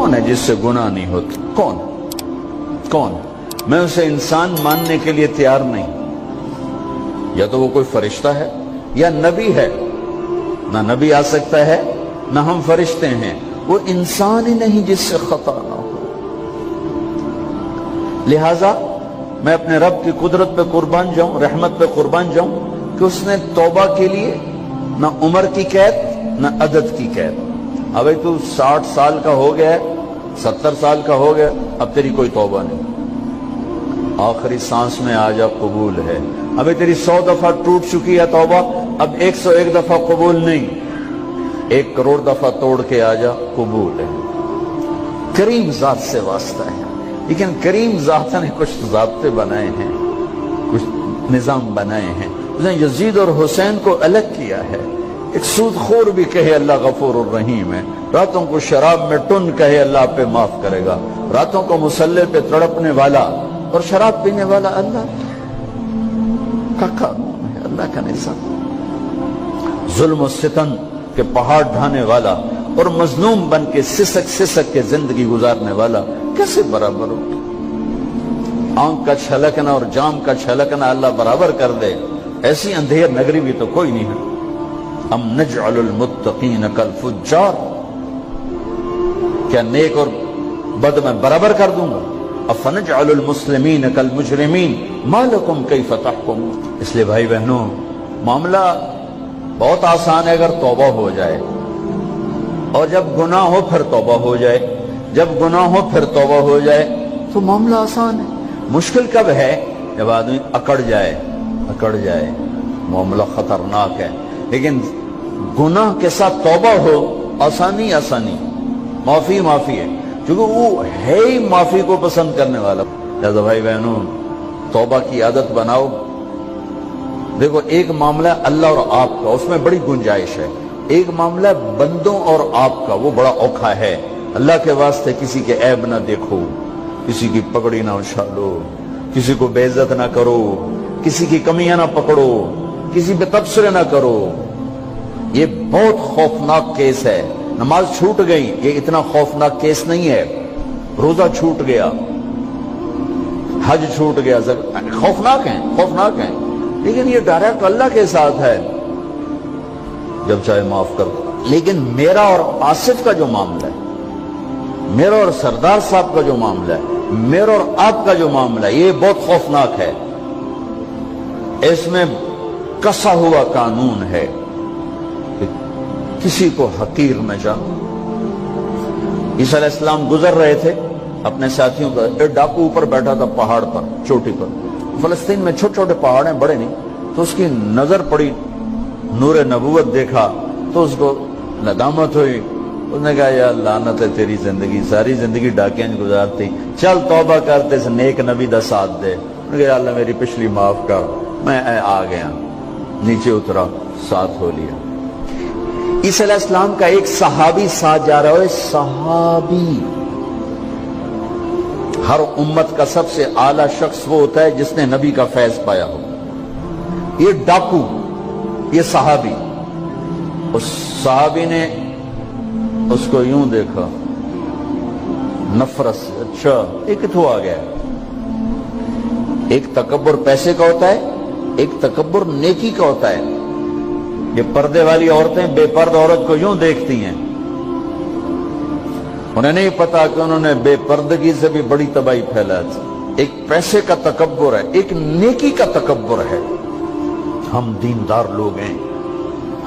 کون ہے جس سے گناہ نہیں ہوتا؟ کون؟ میں اسے انسان ماننے کے لیے تیار نہیں. یا تو وہ کوئی فرشتہ ہے یا نبی ہے. نہ نبی آ سکتا ہے نہ ہم فرشتے ہیں. وہ انسان ہی نہیں جس سے خطا نہ ہو. لہذا میں اپنے رب کی قدرت پہ قربان جاؤں, رحمت پہ قربان جاؤں کہ اس نے توبہ کے لیے نہ عمر کی قید نہ عدد کی قید. ابھی تو 60 سال کا ہو گیا ہے, 70 سال کا ہو گیا, اب تیری کوئی توبہ نہیں, آخری سانس میں آ جا قبول ہے. ابھی تیری 100 دفعہ ٹوٹ چکی ہے توبہ, اب 101 دفعہ قبول نہیں, 1 کروڑ دفعہ توڑ کے آ جا قبول ہے. کریم ذات سے واسطہ ہے. لیکن کریم ذات نے کچھ ضابطے بنائے ہیں, کچھ نظام بنائے ہیں. اس نے یزید اور حسین کو الگ کیا ہے. ایک سود خور بھی کہے اللہ غفور الرحیم ہے, راتوں کو شراب میں ٹن کہے اللہ پہ معاف کرے گا, راتوں کو مصلی پہ تڑپنے والا اور شراب پینے والا اللہ کا قانون ہے, اللہ کا نظام. ظلم و ستم کے پہاڑ ڈھانے والا اور مظلوم بن کے سسک کے زندگی گزارنے والا کیسے برابر ہو؟ آنکھ کا چھلکنا اور جام کا چھلکنا اللہ برابر کر دے, ایسی اندھیر نگری بھی تو کوئی نہیں ہے. ام نجعل المتقین کالفجار, کیا نیک اور بد میں برابر کر دوں گا؟ افنجعل المسلمین کالمجرمین ما لکم کیف تحکمون. اس لیے بھائی بہنوں, معاملہ بہت آسان ہے اگر توبہ ہو جائے, اور جب گناہ ہو پھر توبہ ہو جائے, جب گناہ ہو پھر توبہ ہو جائے تو معاملہ آسان ہے. مشکل کب ہے؟ جب آدمی اکڑ جائے, معاملہ خطرناک ہے. لیکن گناہ کے ساتھ توبہ ہو, آسانی, معافی ہے, کیونکہ وہ ہے ہی معافی کو پسند کرنے والا. لہذا بھائی بہنوں, توبہ کی عادت بناؤ. دیکھو, ایک معاملہ اللہ اور آپ کا, اس میں بڑی گنجائش ہے. ایک معاملہ بندوں اور آپ کا, وہ بڑا اوکھا ہے. اللہ کے واسطے کسی کے عیب نہ دیکھو, کسی کی پگڑی نہ اچھالو, کسی کو بے عزت نہ کرو, کسی کی کمیاں نہ پکڑو, کسی پہ تبصرے نہ کرو. یہ بہت خوفناک کیس ہے. نماز چھوٹ گئی, یہ اتنا خوفناک کیس نہیں ہے. روزہ چھوٹ گیا, حج چھوٹ گیا, خوفناک ہیں, لیکن یہ ڈائریکٹ اللہ کے ساتھ ہے, جب چاہے معاف کر دو. لیکن میرا اور آصف کا جو معاملہ ہے, میرا اور سردار صاحب کا جو معاملہ ہے, میرا اور آپ کا جو معاملہ ہے, یہ بہت خوفناک ہے. اس میں کسا ہوا قانون ہے کہ کسی کو حقیر نہ جانو. عیسیٰ علیہ السلام گزر رہے تھے اپنے ساتھیوں کا, ایک ڈاکو اوپر بیٹھا تھا پہاڑ پر, چوٹی پر. فلسطین میں چھوٹے چھوٹے پہاڑ ہیں, بڑے نہیں. تو اس کی نظر پڑی, نور نبوت دیکھا تو اس کو ندامت ہوئی. اس نے کہا یا لعنت ہے تیری زندگی, ساری زندگی ڈاکیاں گزارتی, چل توبہ کرتے سے نیک نبی دا ساتھ دے. انہوں نے کہا اللہ میری پچھلی معاف کر. میں آ گیا, نیچے اترا, ساتھ ہو لیا. عیسیٰ علیہ السلام کا ایک صحابی ساتھ جا رہا ہے. صحابی, ہر امت کا سب سے اعلیٰ شخص وہ ہوتا ہے جس نے نبی کا فیض پایا ہو. یہ ڈاکو, یہ صحابی. اس صحابی نے اس کو یوں دیکھا نفرت سے, اچھا یہ کتوں آ گیا. ایک تکبر پیسے کا ہوتا ہے, ایک تکبر نیکی کا ہوتا ہے. یہ پردے والی عورتیں بے پرد عورت کو یوں دیکھتی ہیں, انہیں نہیں پتا کہ انہوں نے بے پردگی سے بھی بڑی تباہی پھیلا تھی. ایک پیسے کا تکبر ہے, ایک نیکی کا تکبر ہے. ہم دیندار لوگ ہیں,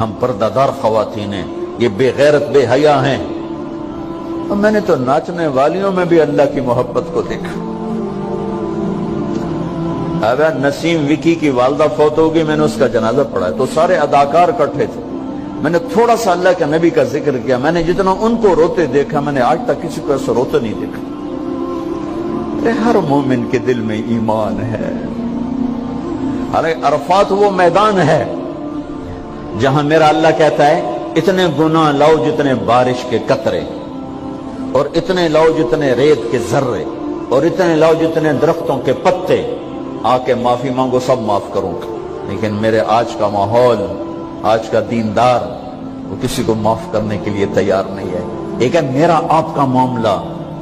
ہم پردہ دار خواتین ہیں, یہ بے غیرت بے حیا ہیں. اور میں نے تو ناچنے والیوں میں بھی اللہ کی محبت کو دیکھا. اگر نسیم وکی کی والدہ فوت ہوگی, میں نے اس کا جنازہ پڑھا ہے, تو سارے اداکار اکٹھے تھے. میں نے تھوڑا سا اللہ کے نبی کا ذکر کیا. میں نے جتنا ان کو روتے دیکھا, میں نے آج تک کسی کو ایسا روتے نہیں دیکھا. ہر مومن کے دل میں ایمان ہے. عرفات وہ میدان ہے جہاں میرا اللہ کہتا ہے اتنے گناہ لاؤ جتنے بارش کے قطرے, اور اتنے لاؤ جتنے ریت کے ذرے, اور اتنے لاؤ جتنے درختوں کے پتے, آ کے معافی مانگو, سب معاف کروں گا. لیکن میرے آج کا ماحول, آج کا دیندار, وہ کسی کو معاف کرنے کے لیے تیار نہیں ہے. لیکن میرا آپ کا معاملہ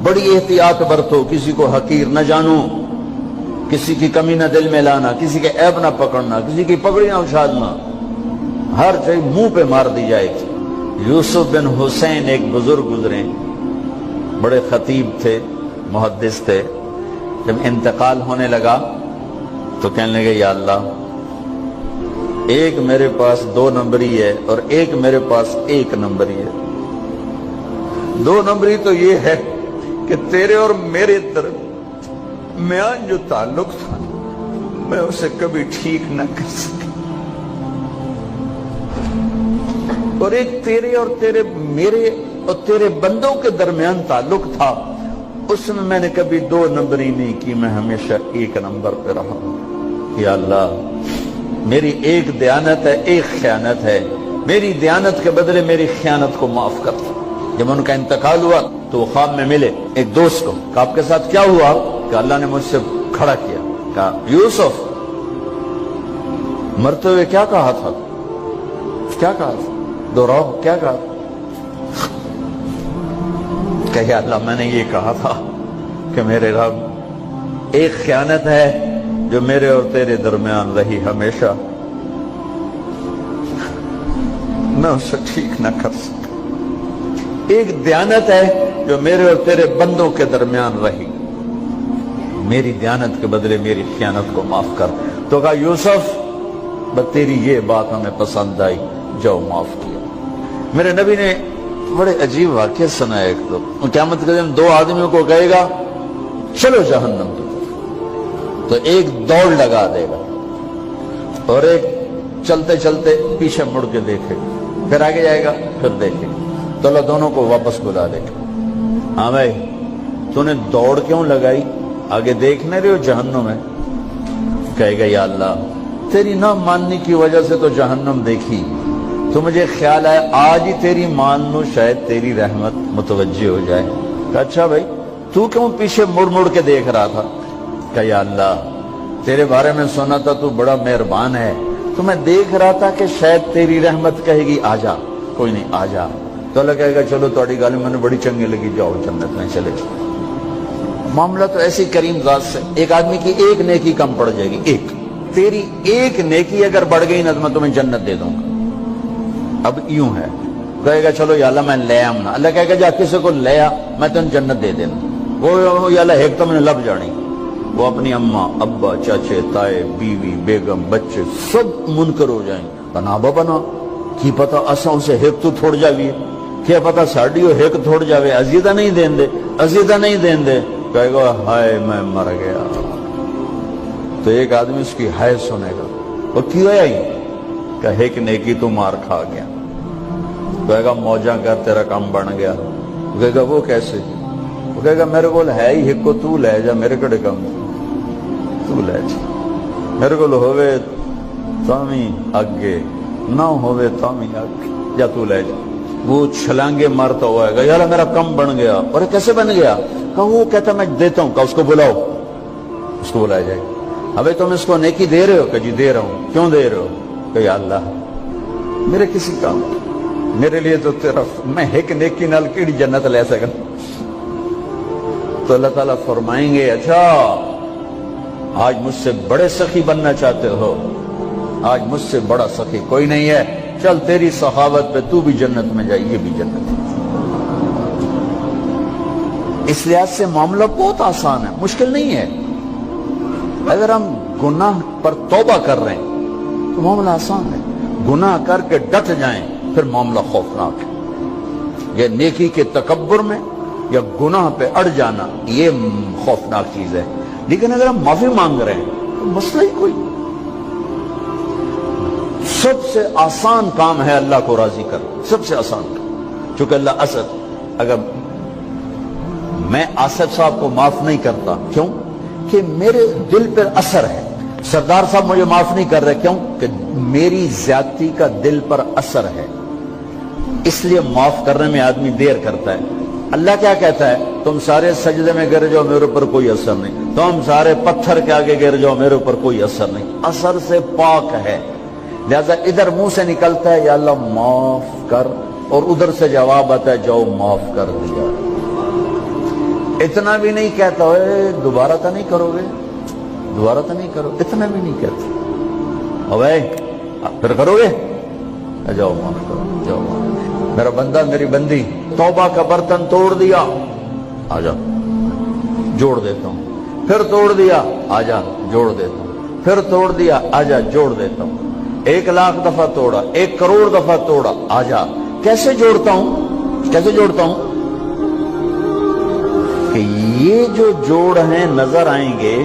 بڑی احتیاط برتو، کسی کو حقیر نہ جانو، کسی کی کمی نہ دل میں لانا، کسی کے عیب نہ پکڑنا، کسی کی پگڑی نہ اچھالنا، ہر چیز منہ پہ مار دی جائے گی۔ یوسف بن حسین ایک بزرگ گزرے، بڑے خطیب تھے، محدث تھے۔ جب انتقال ہونے لگا تو کہنے لگے یا اللہ، ایک میرے پاس 2 نمبری ہے اور ایک میرے پاس 1 نمبری ہے۔ 2 نمبری تو یہ ہے کہ تیرے اور میرے درمیان جو تعلق تھا میں اسے کبھی ٹھیک نہ کر سکا، اور ایک تیرے اور میرے اور تیرے بندوں کے درمیان تعلق تھا، اس میں نے کبھی 2 نمبری نہیں کی، میں ہمیشہ 1 نمبر پہ رہا۔ یا اللہ، میری ایک دیانت ہے، ایک خیانت ہے، میری دیانت کے بدلے میری خیانت کو معاف کر۔ جب ان کا انتقال ہوا تو وہ خواب میں ملے ایک دوست کو، کہ آپ کے ساتھ کیا ہوا؟ کہ اللہ نے مجھ سے کھڑا کیا، کہا یوسف مرتے ہوئے کیا کہا تھا؟ کیا کہا تھا؟ دوہراؤ، کیا کہا؟ کہ یا اللہ، میں نے یہ کہا تھا کہ میرے رب، ایک خیانت ہے جو میرے اور تیرے درمیان رہی ہمیشہ، میں اسے ٹھیک نہ کر سکتا۔ ایک دیانت ہے جو میرے اور تیرے بندوں کے درمیان رہی، میری دیانت کے بدلے میری خیانت کو معاف کر۔ تو کہا یوسف، بس تیری یہ بات ہمیں پسند آئی، جو معاف کیا۔ میرے نبی نے بڑے عجیب واقعہ سنا ہے۔ ایک تو قیامت کے دن 2 آدمیوں کو کہے گا چلو جہنم کی طرف، تو ایک دوڑ لگا دے گا اور ایک چلتے چلتے پیچھے مڑ کے دیکھے، پھر آگے جائے گا، پھر دیکھے، تو اللہ دونوں کو واپس بلا لے گا۔ ہاں بھائی، تو نے دوڑ کیوں لگائی؟ آگے دیکھنے رہے ہو جہنم ہے؟ کہے گا یا اللہ، تیری نہ ماننے کی وجہ سے تو جہنم دیکھی، تو مجھے خیال ہے آج ہی تیری مان لوں، شاید تیری رحمت متوجہ ہو جائے۔ کہا اچھا بھائی، تو کیوں پیچھے مڑ مڑ کے دیکھ رہا تھا؟ کہ یا اللہ، تیرے بارے میں سنا تھا تو بڑا مہربان ہے، تو میں دیکھ رہا تھا کہ شاید تیری رحمت کہے گی آ جا۔ کوئی نہیں، آ جا۔ تو اللہ کہے گا چلو تھوڑی گل میں نے بڑی چنگی لگی، جاؤ جنت میں چلے جاؤ۔ معاملہ تو ایسی کریم ذات سے، ایک آدمی کی ایک نیکی کم پڑ جائے گی، ایک تیری ایک نیکی اگر بڑھ گئی نا تو میں تمہیں جنت دے دوں گا۔ اب یوں ہے، کہے گا چلو یا اللہ میں لے آؤں نا، اللہ کہے گا جا کسی کو لے آ، میں تمہیں جنت دے دینا۔ وہ یا اللہ ایک تو میں نے لب جانی، وہ اپنی اماں، ابا، چاچے، تائے، بیوی، بیگم، بچے سب منکر ہو جائیں۔ بنا بنا کی پتہ اساں اسے ایک تو تھوڑ جاویے، کیا پتہ ساڑی ہو ایک تھوڑ جاوے، عزیزہ نہیں دین دے، عزیزہ نہیں دین دے۔ کہے گا ہائے میں مر گیا۔ تو ایک آدمی اس کی ہائے سنے گا، وہ کیوں ہے ہی؟ کہ ایک نیکی تو مار کھا گیا۔ کہے گا موجہ کر، تیرا کام بن گیا۔ کہے گا وہ کیسے؟ وہ کہے گا میرے کو ہے ہی ایک کو، تو لے جا، میرے کڑے کام تو لے جا، میرے کو ہوئے تامی آگے نہ ہوئے تامی آگے، جا تو لے جا۔ وہ چھلانگے مارتا ہوا ہے گا یار میرا کم بن گیا۔ اور کیسے بن گیا؟ کہ وہ کہتا میں دیتا ہوں، کہ اس کو بلاؤ، اس کو بلایا جائے گا۔ ابھی تم اس کو نیکی دے رہے ہو؟ کہ جی دے رہا ہوں۔ کیوں دے رہے ہو؟ کہ یا اللہ میرے کسی کام، میرے لیے تو تیرا، میں ایک نیکی نال کیڑی جنت لے سکا۔ تو اللہ تعالیٰ فرمائیں گے اچھا آج مجھ سے بڑے سخی بننا چاہتے ہو؟ آج مجھ سے بڑا سخی کوئی نہیں ہے، چل تیری سخاوت پہ تو بھی جنت میں جائے، یہ بھی جنت ہے۔ اس لحاظ سے معاملہ بہت آسان ہے، مشکل نہیں ہے۔ اگر ہم گناہ پر توبہ کر رہے ہیں تو معاملہ آسان ہے، گناہ کر کے ڈٹ جائیں پھر معاملہ خوفناک ہے۔ یہ نیکی کے تکبر میں یا گناہ پہ اڑ جانا یہ خوفناک چیز ہے۔ لیکن اگر ہم معافی مانگ رہے ہیں تو مسئلہ ہی کوئی، سب سے آسان کام ہے اللہ کو راضی کرنا، سب سے آسان کام۔ چونکہ اللہ اسد، اگر میں آصف صاحب کو معاف نہیں کرتا، کیوں؟ کہ میرے دل پر اثر ہے۔ سردار صاحب مجھے معاف نہیں کر رہے، کیوں؟ کہ میری زیادتی کا دل پر اثر ہے، اس لیے معاف کرنے میں آدمی دیر کرتا ہے۔ اللہ کیا کہتا ہے؟ تم سارے سجدے میں گر جاؤ، میرے اوپر کوئی اثر نہیں، تم سارے پتھر کے آگے گر جاؤ، میرے اوپر کوئی اثر نہیں، اثر سے پاک ہے۔ لہذا ادھر منہ سے نکلتا ہے یا اللہ معاف کر، اور ادھر سے جواب آتا ہے جاؤ معاف کر دیا۔ اتنا بھی نہیں کہتا ہوئے دوبارہ تو نہیں کرو گے، دوبارہ تو نہیں کرو، اتنا بھی نہیں کہتا اوے پھر کرو گے، جاؤ معاف کرو، جاؤ معاف، میرا بندہ میری بندی توبہ کا برتن توڑ دیا، آ جا جوڑ دیتا ہوں، پھر توڑ دیا، آ جا جوڑ دیتا ہوں، پھر توڑ دیا، آ جا جوڑ دیتا ہوں، 1,00,000 دفعہ توڑا، 1 کروڑ دفعہ توڑا، آ جا، کیسے جوڑتا ہوں، کیسے جوڑتا ہوں کہ یہ جو جوڑ ہیں نظر آئیں گے،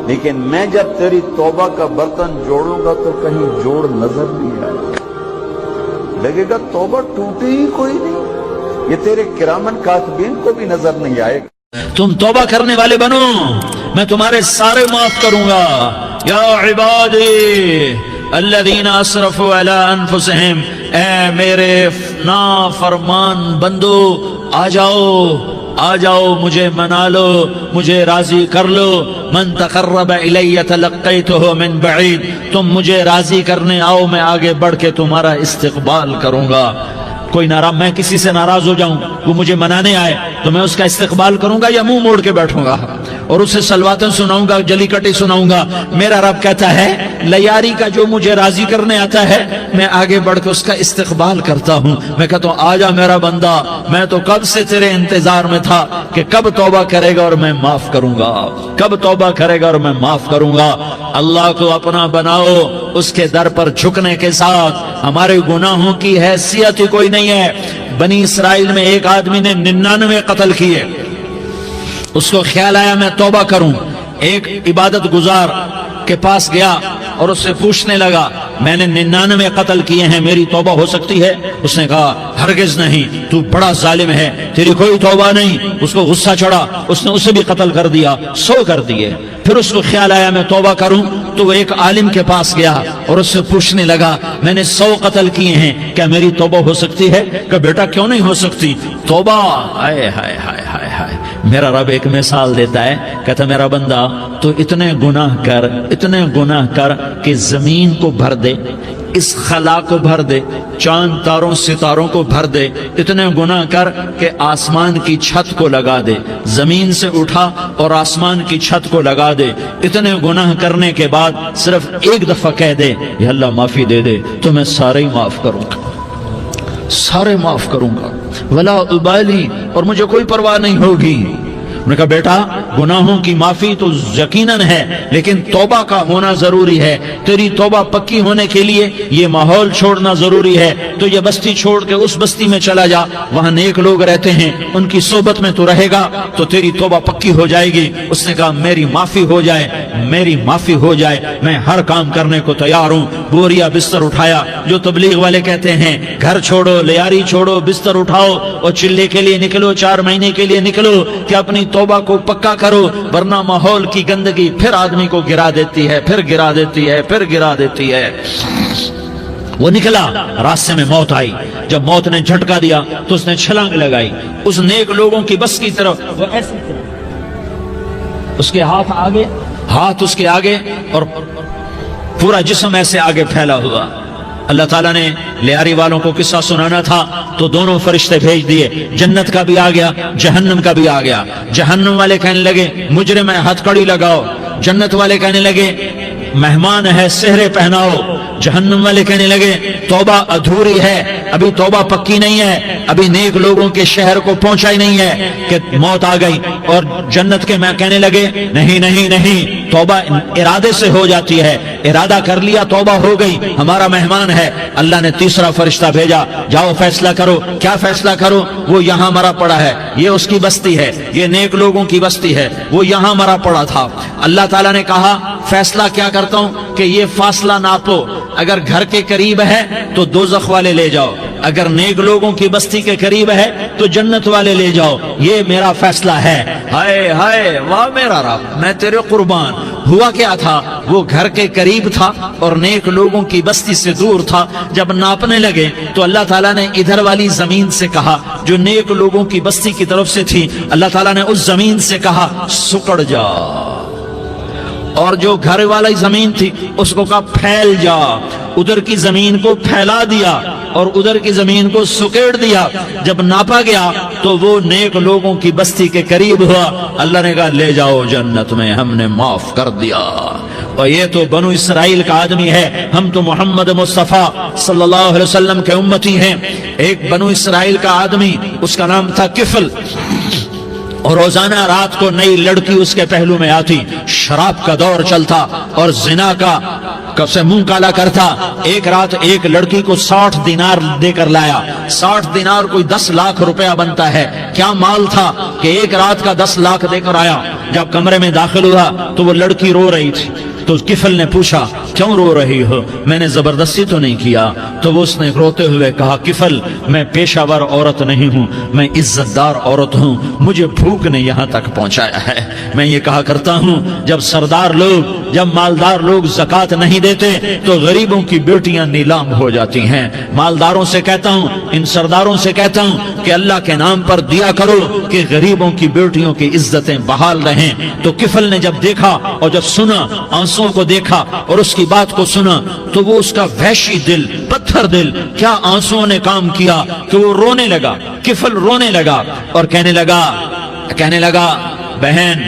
لیکن میں جب تیری توبہ کا برتن جوڑوں گا تو کہیں جوڑ نظر نہیں آئے گا، لگے گا توبہ ٹوٹی ہی کوئی نہیں، یہ تیرے کرامن کاتبین کو بھی نظر نہیں آئے گا۔ تم توبہ کرنے والے بنو، میں تمہارے سارے معاف کروں گا۔ یا عبادی الذین اسرفوا علی انفسہم، اے میرے نافرمان بندو آ جاؤ، آ جاؤ، مجھے منا لو، مجھے راضی کر لو۔ من تقرب الی تلقیتہ من بعید، تم مجھے راضی کرنے آؤ، میں آگے بڑھ کے تمہارا استقبال کروں گا۔ کوئی ناراض، میں کسی سے ناراض ہو جاؤں، وہ مجھے منانے آئے تو میں اس کا استقبال کروں گا یا منہ موڑ کے بیٹھوں گا اور اسے سلواتیں سناؤں گا، جلی کٹی سناؤں گا؟ میرا رب کہتا ہے لیاری کا جو مجھے راضی کرنے آتا ہے میں آگے بڑھ کے اس کا استقبال کرتا ہوں۔ میں کہتا ہوں آ جا میرا بندہ، میں تو کب سے تیرے انتظار میں تھا کہ کب توبہ کرے گا اور میں معاف کروں گا، کب توبہ کرے گا اور میں معاف کروں گا۔ اللہ کو اپنا بناؤ، اس کے در پر جھکنے کے ساتھ ہمارے گناہوں کی حیثیت ہی کوئی نہیں ہے۔ بنی اسرائیل میں ایک آدمی نے 99 قتل کیے، اس کو خیال آیا میں توبہ کروں، ایک عبادت گزار کے پاس گیا اور اس سے پوچھنے لگا میں نے 99 قتل کیے ہیں، میری توبہ ہو سکتی ہے؟ اس نے کہا ہرگز نہیں، تو بڑا ظالم ہے، تیری کوئی توبہ نہیں۔ اس کو غصہ چڑھا، اس نے اسے بھی قتل کر دیا، 100 کر دیے۔ پھر اس کو خیال آیا میں توبہ کروں تو وہ ایک عالم کے پاس گیا اور اس سے پوچھنے لگا میں نے 100 قتل کیے ہیں، کیا میری توبہ ہو سکتی ہے؟ کہ بیٹا کیوں نہیں ہو سکتی توبہ؟ ہائے ہائے ہائے ہائے ہائے، میرا رب ایک مثال دیتا ہے، کہتا میرا بندہ تو اتنے گناہ کر، اتنے گناہ کر کہ زمین کو بھر دے، اس خلا کو بھر دے، چاند تاروں ستاروں کو بھر دے، اتنے گناہ کر کہ آسمان کی چھت کو لگا دے، زمین سے اٹھا اور آسمان کی چھت کو لگا دے۔ اتنے گناہ کرنے کے بعد صرف ایک دفعہ کہہ دے یا اللہ معافی دے دے تو میں سارے ہی معاف کروں گا، سارے معاف کروں گا، ولا ابالی، اور مجھے کوئی پرواہ نہیں ہوگی۔ انہوں نے کہا بیٹا گناہوں کی معافی تو یقیناً ہے لیکن توبہ کا ہونا ضروری ہے، تیری توبہ پکی ہونے کے لیے یہ ماحول چھوڑنا ضروری ہے، تو یہ بستی چھوڑ کے اس بستی میں چلا جا، وہاں نیک لوگ رہتے ہیں، ان کی صحبت میں تو رہے گا تو تیری توبہ پکی ہو جائے گی۔ اس نے کہا میری معافی ہو جائے، میری معافی ہو جائے، میں ہر کام کرنے کو تیار ہوں۔ بوریا بستر اٹھایا، جو تبلیغ والے کہتے ہیں گھر چھوڑو، لیاری چھوڑو، بستر اٹھاؤ اور چلے کے لیے نکلو، 4 مہینے کے لیے نکلو کہ اپنی توبہ کو پکا کرو، ورنہ ماحول کی گندگی پھر آدمی کو گرا دیتی ہے، پھر گرا دیتی ہے، پھر گرا دیتی ہے۔ وہ نکلا، راستے میں موت آئی، جب موت نے جھٹکا دیا تو اس نے چھلانگ لگائی اس نیک لوگوں کی بس کی طرف، وہ ایسے اس کے ہاتھ آگے، ہاتھ اس کے آگے اور پورا جسم ایسے آگے پھیلا ہوا۔ اللہ تعالیٰ نے لیاری والوں کو قصہ سنانا تھا تو دونوں فرشتے بھیج دیے، جنت کا بھی آ گیا، جہنم کا بھی آ گیا۔ جہنم والے کہنے لگے مجرم ہے ہتھ کڑی لگاؤ، جنت والے کہنے لگے مہمان ہے سہرے پہناؤ۔ جہنم والے کہنے لگے توبہ ادھوری ہے، ابھی توبہ پکی نہیں ہے، ابھی نیک لوگوں کے شہر کو پہنچا ہی نہیں ہے کہ موت آ گئی۔ اور جنت کے میں کہنے لگے نہیں نہیں نہیں، توبہ ارادے سے ہو جاتی ہے، ارادہ کر لیا توبہ ہو گئی، ہمارا مہمان ہے۔ اللہ نے تیسرا فرشتہ بھیجا، جاؤ فیصلہ کرو۔ کیا فیصلہ کرو؟ وہ یہاں مرا پڑا ہے، یہ اس کی بستی ہے، یہ نیک لوگوں کی بستی ہے، وہ یہاں مرا پڑا تھا۔ اللہ تعالیٰ نے کہا فیصلہ کیا کرتا ہوں کہ یہ فاصلہ ناپو، اگر گھر کے قریب ہے تو دوزخ والے لے جاؤ، اگر نیک لوگوں کی بستی کے قریب ہے تو جنت والے لے جاؤ، یہ میرا فیصلہ ہے۔ ہائے ہائے واہ میرا رب، میں تیرے قربان۔ ہوا کیا تھا؟ وہ گھر کے قریب تھا اور نیک لوگوں کی بستی سے دور تھا۔ جب ناپنے لگے تو اللہ تعالیٰ نے ادھر والی زمین سے کہا جو نیک لوگوں کی بستی کی طرف سے تھی، اللہ تعالیٰ نے اس زمین سے کہا سکڑ جا، اور جو گھر والی زمین تھی اس کو کہا پھیل جا، ادھر کی زمین کو پھیلا دیا۔ اور ادھر کی زمین کو سکیڑ دیا. جب ناپا گیا تو وہ نیک لوگوں کی بستی کے قریب ہوا. اللہ نے کہا لے جاؤ جنت میں, ہم نے معاف کر دیا. اور یہ تو بنو اسرائیل کا آدمی ہے, ہم تو محمد مصطفیٰ صلی اللہ علیہ وسلم کے امتی ہیں. ایک بنو اسرائیل کا آدمی, اس کا نام تھا کفل, اور روزانہ رات کو نئی لڑکی اس کے پہلو میں آتی. شراب کا دور چلتا اور زنا کا سے منہ کالا کرتا. ایک رات ایک لڑکی کو 60 دینار دے کر لایا. 60 دینار کوئی 10 لاکھ روپیہ بنتا ہے. کیا مال تھا کہ ایک رات کا 10 لاکھ دے کر آیا. جب کمرے میں داخل ہوا تو وہ لڑکی رو رہی تھی. تو کفل نے پوچھا کیوں رو رہی ہو, میں نے زبردستی تو نہیں کیا. تو وہ اس نے روتے ہوئے کہا کفل میں پیشہ ور عورت نہیں ہوں, میں عزت دار عورت ہوں, مجھے بھوک نے یہاں تک پہنچایا ہے. میں یہ کہا کرتا ہوں جب سردار لوگ, جب مالدار لوگ زکوٰۃ نہیں دیتے تو غریبوں کی بیٹیاں نیلام ہو جاتی ہیں. مالداروں سے کہتا ہوں, ان سرداروں سے کہتا ہوں کہ اللہ کے نام پر دیا کرو کہ غریبوں کی بیٹیوں کی عزتیں بحال رہیں. تو کفل نے جب دیکھا اور جب سنا, آنسو کو دیکھا اور اس کی بات کو سنا, تو وہ اس کا وحشی دل, پتھر دل, کیا آنسو نے کام کیا کہ وہ رونے لگا. کفل رونے لگا اور کہنے لگا بہن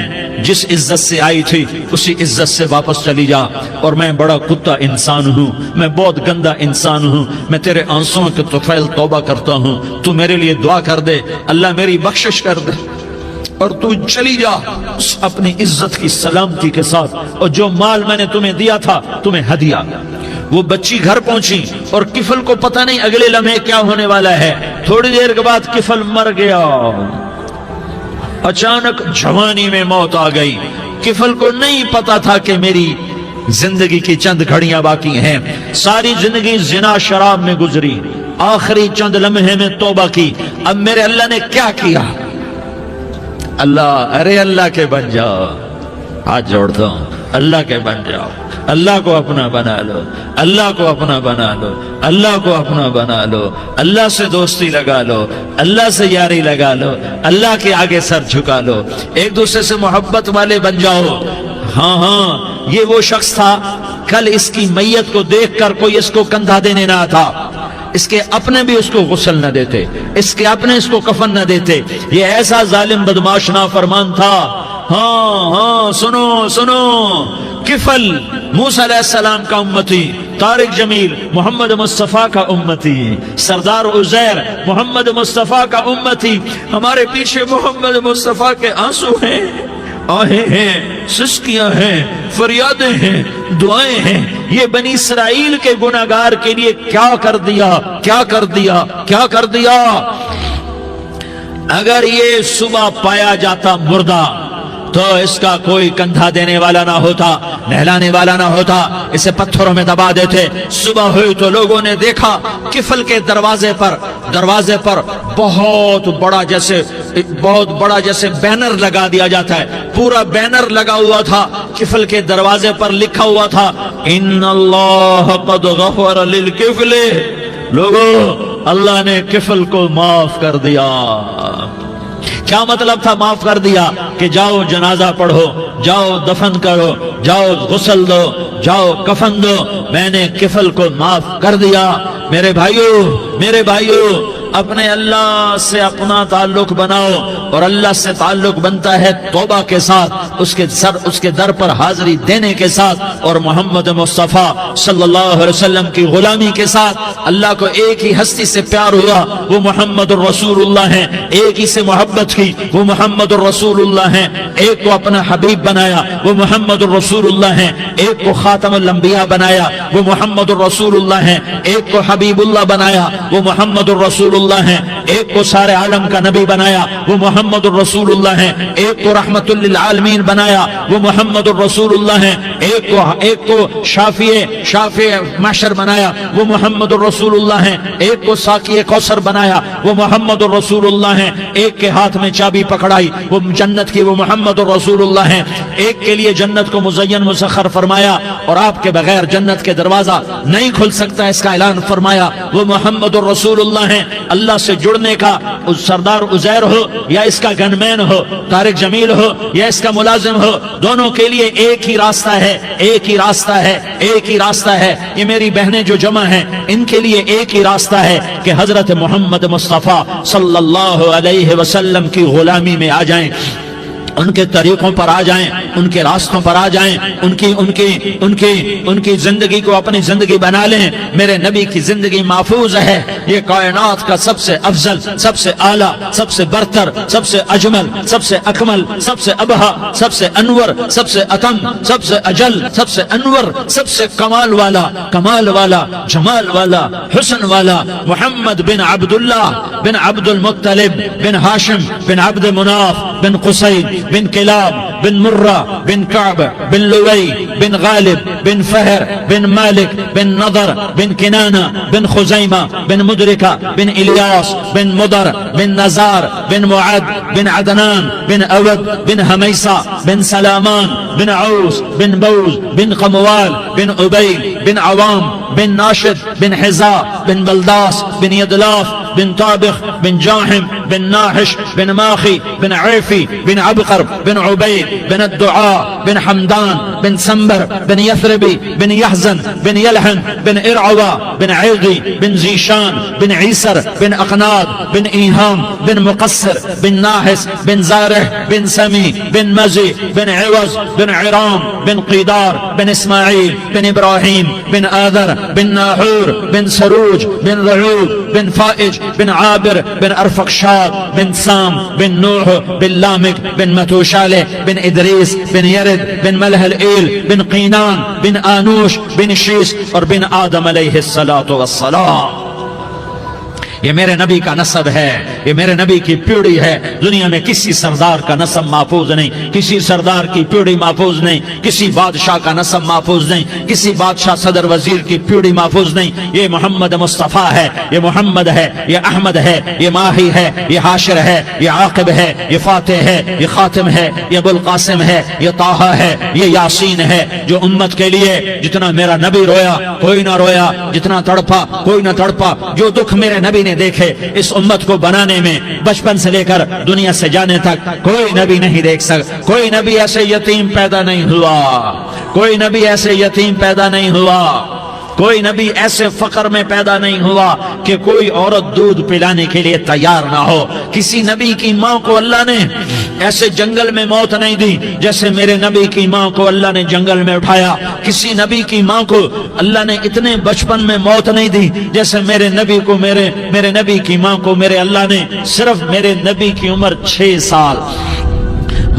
جس عزت سے آئی تھی اسی عزت سے واپس چلی جا. اور میں بڑا کتا انسان ہوں, میں بہت گندا انسان ہوں, میں تیرے آنسوں کے طفیل توبہ کرتا ہوں. تو میرے لیے دعا کر دے, اللہ میری بخشش کر دے, اور تو چلی جا اپنی عزت کی سلامتی کے ساتھ, اور جو مال میں نے تمہیں دیا تھا تمہیں ہدیہ. وہ بچی گھر پہنچی اور کفل کو پتہ نہیں اگلے لمحے کیا ہونے والا ہے. تھوڑی دیر کے بعد کفل مر گیا. اچانک جوانی میں موت آ گئی. کفل کو نہیں پتا تھا کہ میری زندگی کی چند گھڑیاں باقی ہیں. ساری زندگی زنا شراب میں گزری, آخری چند لمحے میں توبہ کی. اب میرے اللہ نے کیا کیا؟ اللہ, ارے اللہ کے بن جاؤ, ہاتھ جوڑتا ہوں, اللہ کے بن جاؤ, اللہ کو اپنا بنا لو, اللہ کو اپنا بنا لو, اللہ کو اپنا بنا لو, اللہ سے دوستی لگا لو, اللہ سے یاری لگا لو, اللہ کے آگے سر جھکا لو, ایک دوسرے سے محبت والے بن جاؤ. ہاں یہ وہ شخص تھا, کل اس کی میت کو دیکھ کر کوئی اس کو کندھا دینے نہ تھا, اس کے اپنے بھی اس کو غسل نہ دیتے, اس کے اپنے اس کو کفن نہ دیتے. یہ ایسا ظالم بدماش نافرمان تھا. ہاں سنو, کفل موسیٰ علیہ السلام کا امتی, طارق جمیل محمد مصطفیٰ کا امتی, سردار عزیر محمد مصطفیٰ کا امتی. ہمارے پیچھے محمد مصطفیٰ کے آنسو ہیں, آہیں ہیں, سسکیاں ہیں, فریادیں ہیں, دعائیں ہیں. یہ بنی اسرائیل کے گناہگار کے لیے کیا کر دیا. اگر یہ صبح پایا جاتا مردہ تو اس کا کوئی کندھا دینے والا نہ ہوتا, نہلانے والا نہ ہوتا, اسے پتھروں میں دبا دیتے. صبح ہوئی تو لوگوں نے دیکھا کفل کے دروازے پر بہت بڑا جیسے بینر لگا دیا جاتا ہے, پورا بینر لگا ہوا تھا. کفل کے دروازے پر لکھا ہوا تھا ان اللہ قد غفر للکفل. لوگوں, اللہ نے کفل کو معاف کر دیا. کیا مطلب تھا معاف کر دیا؟ کہ جاؤ جنازہ پڑھو, جاؤ دفن کرو, جاؤ غسل دو, جاؤ کفن دو, میں نے کفل کو معاف کر دیا. میرے بھائیو اپنے اللہ سے اپنا تعلق بناؤ, اور اللہ سے تعلق بنتا ہے توبہ کے ساتھ, اس کے در پر حاضری دینے کے ساتھ, اور محمد مصطفیٰ صلی اللہ علیہ وسلم کی غلامی کے ساتھ. اللہ کو ایک ہی ہستی سے پیار ہوا, وہ محمد الرسول اللہ ہیں. ایک ہی سے محبت کی, وہ محمد الرسول اللہ ہیں. ایک کو اپنا حبیب بنایا, وہ محمد الرسول اللہ ہیں. ایک کو خاتم الانبیاء بنایا, وہ محمد الرسول اللہ ہیں. ایک کو حبیب اللہ بنایا, وہ محمد الرسول اللہ ہیں. ایک کو سارے عالم کا نبی بنایا, وہ محمد الرسول اللہ ہیں. ایک کو رحمت للعالمین بنایا, وہ محمد الرسول اللہ ہیں. ایک کو شافع محشر بنایا, وہ محمد الرسول اللہ ہیں. ایک کو ساقی کوثر بنایا, وہ محمد الرسول اللہ ہیں. ایک کے ہاتھ میں چابی پکڑائی, وہ جنت کی, وہ محمد الرسول اللہ ہیں. ایک کے لیے جنت کو مزین مسخر فرمایا, اور آپ کے بغیر جنت کے دروازہ نہیں کھل سکتا, اس کا اعلان فرمایا, وہ محمد الرسول اللہ ہیں. اللہ سے جڑنے کا سردار عزیر ہو یا اس کا گنمین ہو، طارق جمیل ہو یا اس کا ملازم ہو، دونوں کے لیے ایک ہی راستہ ہے، ایک ہی راستہ ہے، ایک ہی راستہ ہے۔ یہ میری بہنیں جو جمع ہیں ان کے لیے ایک ہی راستہ ہے کہ حضرت محمد مصطفیٰ صلی اللہ علیہ وسلم کی غلامی میں آ جائیں، ان کے طریقوں پر آ جائیں، ان کے راستوں پر آ جائیں، ان کی زندگی کو اپنی زندگی بنا لیں۔ میرے نبی کی زندگی محفوظ ہے۔ یہ کائنات کا سب سے افضل، سب سے اعلیٰ، سب سے برتر، سب سے اجمل، سب سے اکمل، سب سے ابہا، سب سے انور، سب سے اتم، سب سے اجل، سب سے انور، سب سے کمال والا، کمال والا، جمال والا، حسن والا محمد بن عبداللہ بن عبد المطلب بن ہاشم بن عبد مناف بن قصی بن کلاب بن مرہ بن کعب بن لوی بن غالب بن فہر بن مالک بن نضر بن کنانہ بن خزیمہ بن مدرکہ بن الیاس بن مدر بن نزار بن معد بن عدنان بن اود بن حمیسہ بن سلامان بن عوس بن بوز بن قموال بن عبید بن عوام بن ناشد بن حزا بن بلداس بن یدلاف بن طابخ بن جاحم بن ناحش بن ماخی بن عیفی بن عبقر بن عبید بن الدعاء بن حمدان بن سنبر بن یثربی بن یحزن بن یلحن بن ارعوا بن عیغی بن زیشان بن عیسر بن اقناد بن ایہام بن مقصر بن ناحس بن زارح بن سمی بن مزی بن عوض بن عرام بن قیدار بن اسماعیل بن ابراہیم بن آذر بن ناحور بن سروج بن رعوب بن فائج بن عابر بن ارفقشاد بن سام بن نوح بن لامک بن متوشالہ بن ادریس بن یرد بن ملح الایل بن قینان بن آنوش بن شیس اور بن آدم علیہ السلام۔ یہ میرے نبی کا نسب ہے، یہ میرے نبی کی پیڑھی ہے۔ دنیا میں کسی سردار کا نسب محفوظ نہیں، کسی سردار کی پیڑھی محفوظ نہیں، کسی بادشاہ کا نسب محفوظ نہیں، کسی بادشاہ صدر وزیر کی پیڑھی محفوظ نہیں۔ یہ محمد مصطفیٰ ہے، یہ محمد ہے، یہ احمد ہے، یہ ماہی ہے، یہ حاشر ہے، یہ عاقب ہے، یہ فاتح ہے، یہ خاتم ہے، یہ ابو القاسم ہے، یہ طٰہٰ ہے، یہ یاسین ہے۔ جو امت کے لیے جتنا میرا نبی رویا کوئی نہ رویا، جتنا تڑپا کوئی نہ تڑپا، جو دکھ میرے نبی نے دیکھے اس امت کو بنانے میں، بچپن سے لے کر دنیا سے جانے تک کوئی نبی نہیں دیکھ سکتا۔ کوئی نبی ایسے یتیم پیدا نہیں ہوا، کوئی نبی ایسے یتیم پیدا نہیں ہوا، کوئی نبی ایسے فقر میں پیدا نہیں ہوا کہ کوئی عورت دودھ پلانے کے لیے تیار نہ ہو۔ کسی نبی کی ماں کو اللہ نے ایسے جنگل میں موت نہیں دی جیسے میرے نبی کی ماں کو اللہ نے جنگل میں اٹھایا۔ کسی نبی کی ماں کو اللہ نے اتنے بچپن میں موت نہیں دی جیسے میرے نبی کو، میرے نبی کی ماں کو میرے اللہ نے صرف میرے نبی کی عمر 6 سال،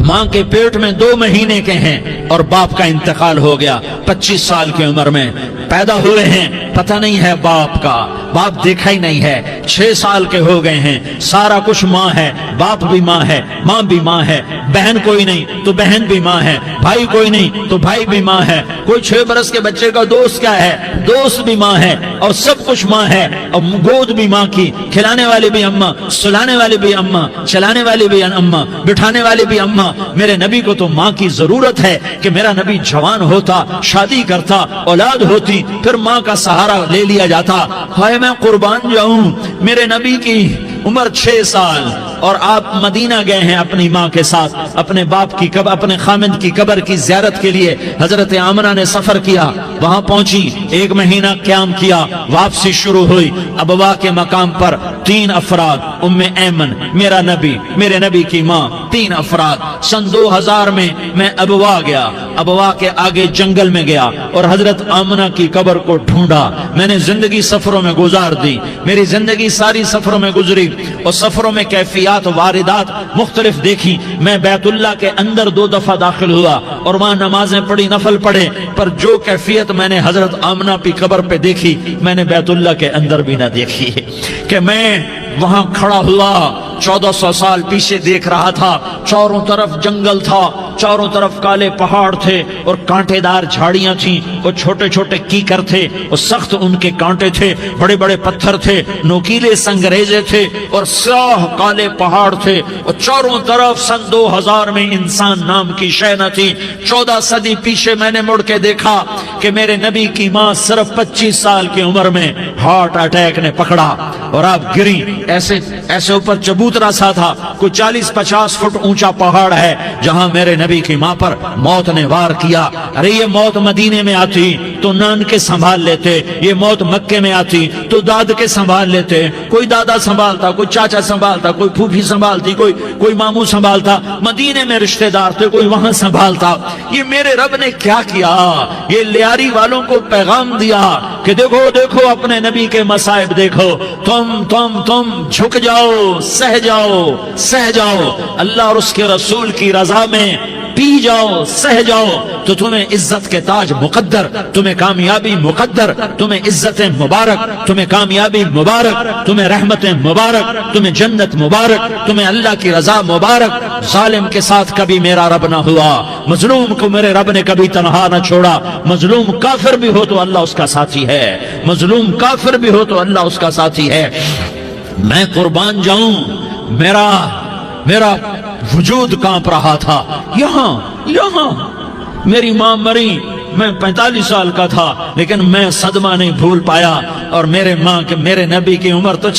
ماں کے پیٹ میں 2 مہینے کے ہیں اور باپ کا انتقال ہو گیا 25 سال کی عمر میں پیدا ہوئے ہیں، پتہ نہیں ہے باپ کا، باپ دیکھا ہی نہیں ہے، 6 سال کے ہو گئے ہیں، سارا کچھ ماں ہے، باپ بھی ماں ہے، ماں بھی ماں ہے، بہن کوئی نہیں تو بہن بھی ماں ہے، بھائی کوئی نہیں تو بھائی بھی ماں ہے، کوئی 6 برس کے بچے کا دوست کیا ہے، دوست بھی ماں ہے، اور سب کچھ ماں ہے، اور گود بھی ماں کی، کھلانے والی بھی اماں، سلانے والی بھی اماں، چلانے والی بھی اماں، بٹھانے والی بھی اماں۔ میرے نبی کو تو ماں کی ضرورت ہے کہ میرا نبی جوان ہوتا، شادی کرتا، اولاد ہوتی، پھر ماں کا سہارا لے لیا جاتا۔ ہائے میں قربان جاؤں، میرے نبی کی عمر 6 سال اور آپ مدینہ گئے ہیں اپنی ماں کے ساتھ، اپنے باپ کی اپنے خامد کی قبر کی زیارت کے لیے حضرت آمنہ نے سفر کیا، وہاں پہنچی، 1 مہینہ قیام کیا، واپسی شروع ہوئی۔ ابوا کے مقام پر 3 افراد، ام ایمن، میرا نبی، میرے نبی کی ماں، 3 افراد۔ سن 2000 میں ابوا گیا، ابوا کے آگے جنگل میں گیا اور حضرت آمنہ کی قبر کو ڈھونڈا۔ میں نے زندگی سفروں میں گزار دی، میری زندگی ساری سفروں میں گزری، اور سفروں میں کیفیات واردات مختلف دیکھی۔ میں بیت اللہ کے اندر 2 دفعہ داخل ہوا اور وہاں نمازیں پڑھی، نفل پڑھے، پر جو کیفیت میں نے حضرت آمنہ کی قبر پہ دیکھی میں نے بیت اللہ کے اندر بھی نہ دیکھی، کہ میں وہاں کھڑا ہوا 1400 سال پیچھے دیکھ رہا تھا، چاروں طرف جنگل تھا، چاروں طرف کالے پہاڑ تھے اور کانٹے دار جھاڑیاں تھیں، اور چھوٹے چھوٹے کیکر تھے اور سخت ان کے کانٹے تھے، بڑے بڑے پتھر تھے، نوکیلے سنگریزے تھے اور سیاہ کالے پہاڑ تھے، اور چاروں طرف سن 2000 میں انسان نام کی شے نہ تھی۔ 14 صدی پیچھے میں نے مڑ کے دیکھا کہ میرے نبی کی ماں صرف 25 سال کی عمر میں ہارٹ اٹیک نے پکڑا اور آپ گری. ایسے اوپر چبوترا سا تھا, کوئی 40-50 فٹ اونچا پہاڑ ہے جہاں میرے نبی کی ماں پر موت نے وار کیا. ارے یہ موت مدینے میں آتی تو نان کے سنبھال لیتے, یہ موت مکے میں آتی تو داد کے سنبھال لیتے. کوئی دادا سنبھالتا, کوئی چاچا سنبھالتا, کوئی پھوپھی سنبھالتی, کوئی ماموں سنبھالتا. مدینے میں رشتہ دار تھے, کوئی وہاں سنبھالتا. یہ میرے رب نے کیا کیا؟ یہ لیاری والوں کو پیغام دیا کہ دیکھو دیکھو اپنے نبی کے مصائب دیکھو, تم جھک جاؤ, سہ جاؤ, اللہ اور اس کے رسول کی رضا میں پی جاؤ, سہ جاؤ, تو تمہیں عزت کے تاج مقدر, تمہیں کامیابی مقدر, تمہیں عزت مبارک, تمہیں کامیابی مبارک, تمہیں رحمت مبارک, تمہیں جنت مبارک, تمہیں اللہ کی رضا مبارک. ظالم کے ساتھ کبھی میرا رب نہ ہوا, مظلوم کو میرے رب نے کبھی تنہا نہ چھوڑا. مظلوم کافر بھی ہو تو اللہ اس کا ساتھی ہے, مظلوم کافر بھی ہو تو اللہ اس کا ساتھی ہے. میں قربان جاؤں, میرا وجود کانپ رہا تھا. یہاں میری ماں مری, میں 45 سال کا تھا, لیکن میں صدمہ نہیں بھول پایا. اور میرے نبی کی عمر تو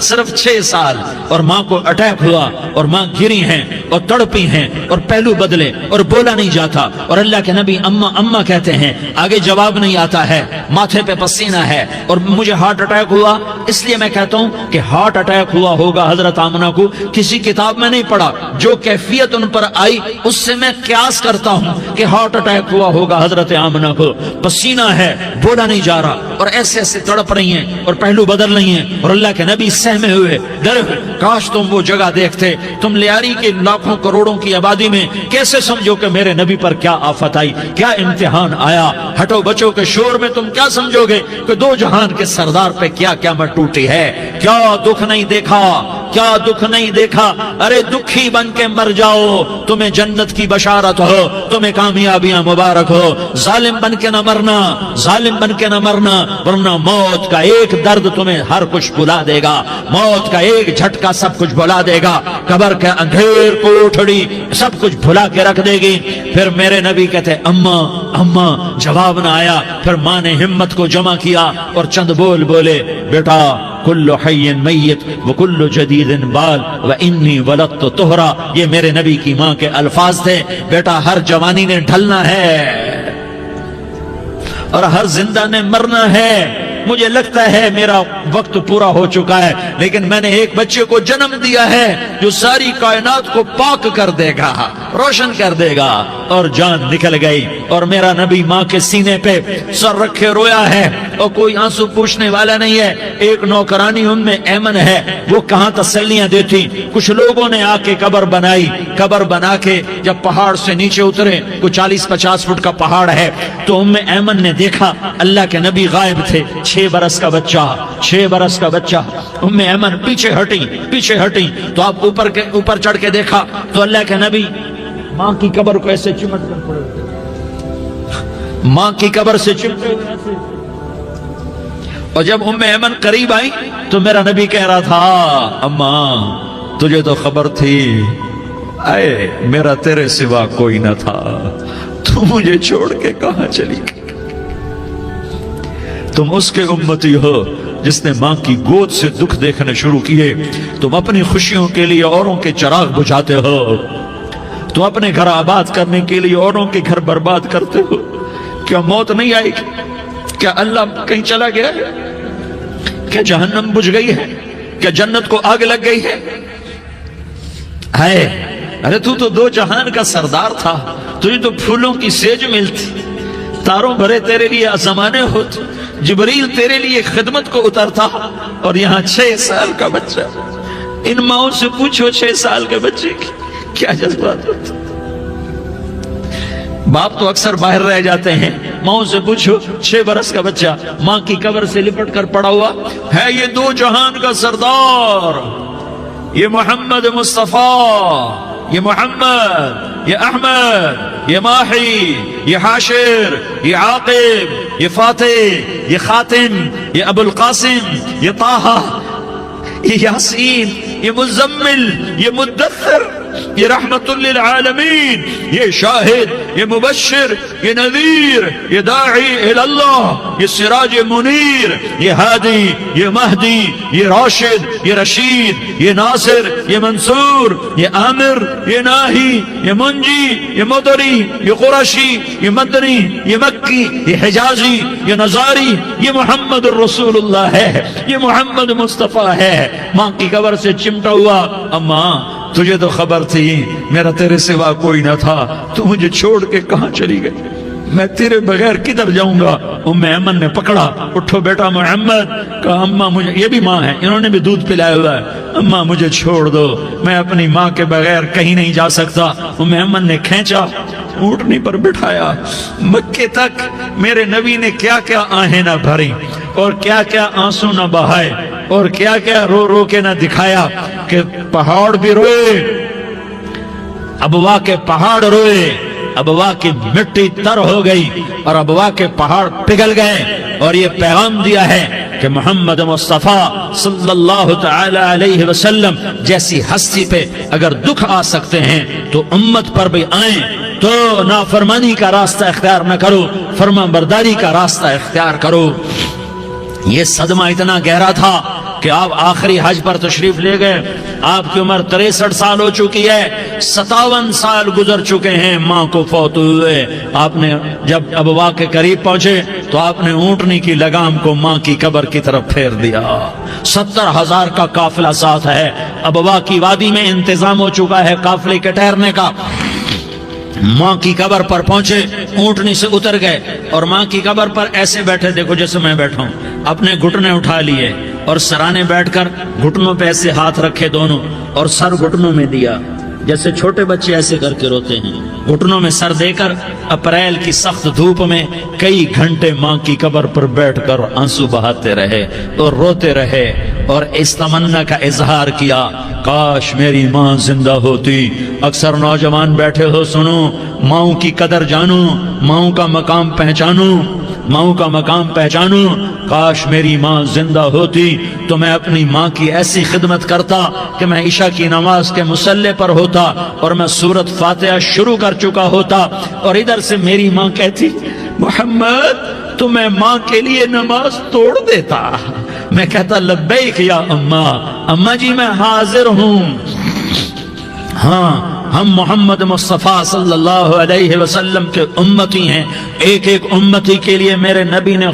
صرف 6 سال, اور ماں کو اٹیک ہوا اور ماں گری ہیں اور تڑپی ہیں اور پہلو بدلے اور بولا نہیں جاتا. اور اللہ کے نبی اماں کہتے ہیں, آگے جواب نہیں آتا ہے, ماتھے پہ پسینہ ہے, اور مجھے ہارٹ اٹیک ہوا. اس لیے میں کہتا ہوں کہ ہارٹ اٹیک ہوا ہوگا حضرت آمنہ کو, کسی کتاب میں نہیں پڑھا. جو کیفیت ان پر آئی اس سے میں قیاس کرتا ہوں کہ ہارٹ اٹیک ہوا ہوگا حضرت آمنہ کو. پسینہ ہے, بولا نہیں جا رہا, اور ایسے تڑپ رہی ہیں اور پہلو بدل رہی ہیں. اور اللہ کے نبی سہمے ہوئے, ڈرے ہوئے. کاش تم وہ جگہ دیکھتے. تم لیاری کے لاکھوں کروڑوں کی آبادی میں کیسے سمجھو کہ میرے نبی پر کیا آفت آئی, کیا امتحان آیا. ہٹو بچوں کے شور میں تم کیا سمجھو گے کہ دو جہان کے سردار پہ کیا قیامت ٹوٹی ہے. کیا دکھ نہیں دیکھا, کیا دکھ نہیں دیکھا. ارے دکھی بن کے مر جاؤ, تمہیں جنت کی بشارت ہو, تمہیں کامیابیاں مبارک ہو. ظالم بن کے نہ مرنا, ظالم بن کے نہ مرنا, ورنہ موت کا ایک درد تمہیں ہر کچھ بھلا دے گا, موت کا ایک جھٹکا سب کچھ بھلا دے گا, قبر کے اندھیر کوٹھڑی سب کچھ بھلا کے رکھ دے گی. پھر میرے نبی کہتے اماں, جواب نہ آیا. پھر ماں نے ہمت کو جمع کیا اور چند بولے, بیٹا کل حی میت وکل جدید بال وانی ولدت طہرا. یہ میرے نبی کی ماں کے الفاظ تھے. بیٹا ہر جوانی نے ڈھلنا ہے اور ہر زندہ نے مرنا ہے. مجھے لگتا ہے میرا وقت پورا ہو چکا ہے, لیکن میں نے ایک بچے کو جنم دیا ہے جو ساری کائنات کو پاک کر دے گا, روشن کر دے گا. اور جان نکل گئی, اور میرا نبی ماں کے سینے پہ سر رکھے رویا ہے, اور کوئی آنسو پوچھنے والا نہیں ہے. ایک نوکرانی ان میں ایمن ہے, وہ کہاں تسلیاں دیتی. کچھ لوگوں نے آ کے قبر بنائی, قبر بنا کے جب پہاڑ سے نیچے اترے, کوئی 40-50 فٹ کا پہاڑ ہے, تو ام ایمن نے دیکھا اللہ کے نبی غائب تھے. 6 برس کا بچہ. ام ایمن پیچھے ہٹی تو آپ اوپر چڑھ کے دیکھا تو اللہ کے نبی ماں کی قبر کو ایسے چمٹ کر پڑے, ماں کی قبر سے چمٹے ہوئے ایسے. اور جب ام ایمن قریب آئی تو میرا نبی کہہ رہا تھا, اماں تجھے تو خبر تھی, اے میرا تیرے سوا کوئی نہ تھا, تو مجھے چھوڑ کے کہاں چلی گئی. تم اس کے امتی ہو جس نے ماں کی گود سے دکھ دیکھنے شروع کیے. تم اپنی خوشیوں کے لیے اوروں کے چراغ بجھاتے ہو, تم اپنے گھر آباد کرنے کے لیے اوروں کے گھر برباد کرتے ہو. کیا موت نہیں آئی؟ کیا اللہ کہیں چلا گیا ہے؟ کیا جہنم بجھ گئی ہے؟ کیا جنت کو آگ لگ گئی ہے؟ ارے تو 2 جہان کا سردار تھا, تجھے تو پھولوں کی سیج ملتی, تاروں بھرے تیرے لیے زمانے ہوتے, جبریل تیرے لیے خدمت کو اترتا, اور یہاں 6 سال کا بچہ. ان ماؤں سے پوچھو 6 سال کے بچے کی کیا جذبات ہوتے. باپ تو اکثر باہر رہ جاتے ہیں, ماؤں سے پوچھو 6 برس کا بچہ ماں کی قبر سے لپٹ کر پڑا ہوا ہے. یہ 2 جہان کا سردار, یہ محمد مصطفیٰ, یہ محمد, یہ احمد, یہ ماہی, یہ حاشر, یہ عاقب, یہ فاتح, یہ خاتم, یہ ابو القاسم, یہ طہ, یہ یاسین, یہ مزمل, یہ مدثر, یہ رحمت للعالمین, یہ شاہد, یہ مبشر، یہ نذیر، یہ داعی اللہ، یہ سراج منیر، یہ ہادی، یہ مہدی، یہ راشد، یہ رشید، یہ ناصر، یہ منصور، یہ عامر، یہ ناہی، یہ منجی، یہ مدری، یہ قرشی، یہ مدنی، یہ مکی، یہ حجازی، یہ نظاری، یہ محمد الرسول اللہ ہے، یہ محمد مصطفیٰ ہے۔ ماں کی قبر سے چمٹا ہوا، اماں تجھے تو خبر تھی میرا تیرے سوا کوئی نہ تھا، تو مجھے چھوڑ کے کہاں چلی گئی، میں تیرے بغیر کدھر جاؤں گا؟ ام ایمن نے پکڑا، اٹھو بیٹا محمد، کہا اماں مجھے، یہ بھی ماں ہے، انہوں نے بھی دودھ پلایا ہوا ہے، اماں مجھے چھوڑ دو، میں اپنی ماں کے بغیر کہیں نہیں جا سکتا۔ ام ایمن نے کھینچا، اونٹنی پر بٹھایا، مکے تک میرے نبی نے کیا کیا آہیں نہ بھری اور کیا کیا آنسو نہ بہائے اور کیا کیا رو رو کے نہ دکھایا کہ پہاڑ بھی روئے، ابوا کے پہاڑ روئے، ابوا کی مٹی تر ہو گئی اور ابوا کے پہاڑ پگھل گئے، اور یہ پیغام دیا ہے کہ محمد مصطفیٰ صلی اللہ تعالی علیہ وسلم جیسی ہستی پہ اگر دکھ آ سکتے ہیں تو امت پر بھی آئیں، تو نافرمانی کا راستہ اختیار نہ کرو، فرما برداری کا راستہ اختیار کرو۔ یہ صدمہ اتنا گہرا تھا کہ آپ آخری حج پر تشریف لے گئے، آپ کی عمر 63 سال ہو چکی ہے، 57 سال گزر چکے ہیں ماں کو فوت ہوئے۔ آپ نے جب ابوا کے قریب پہنچے تو آپ نے اونٹنی کی لگام کو ماں کی قبر کی طرف پھیر دیا۔ 70,000 کا قافلہ ساتھ ہے، ابوا کی وادی میں انتظام ہو چکا ہے قافلے کے ٹھہرنے کا۔ ماں کی قبر پر پہنچے، اونٹنی سے اتر گئے اور ماں کی قبر پر ایسے بیٹھے، دیکھو جیسے میں بیٹھا ہوں، اپنے گھٹنے اٹھا لیے اور سرانے بیٹھ کر گھٹنوں پہ ایسے ہاتھ رکھے دونوں اور سر گھٹنوں میں دیا، جیسے چھوٹے بچے ایسے کر کے روتے ہیں، گھٹنوں میں سر دے کر اپریل کی سخت دھوپ میں کئی گھنٹے ماں کی قبر پر بیٹھ کر آنسو بہاتے رہے اور روتے رہے اور اس تمنا کا اظہار کیا، کاش میری ماں زندہ ہوتی۔ اکثر نوجوان بیٹھے ہو، سنو، ماؤں کی قدر جانو، ماؤں کا مقام پہچانو، ماؤں کا مقام پہچانو۔ کاش میری ماں زندہ ہوتی تو میں اپنی ماں کی ایسی خدمت کرتا کہ میں عشاء کی نماز کے مصلی پر ہوتا اور میں سورۃ فاتحہ شروع کر چکا ہوتا، اور ادھر سے میری ماں کہتی، محمد تو میں ماں کے لیے نماز توڑ دیتا۔ میں کہتا، لبیک یا اماں، اماں جی میں حاضر ہوں۔ ہاں، ہم محمد مصطفیٰ صلی اللہ علیہ وسلم کے امتی ہیں، ایک ایک امتی کے لیے میرے نبی نے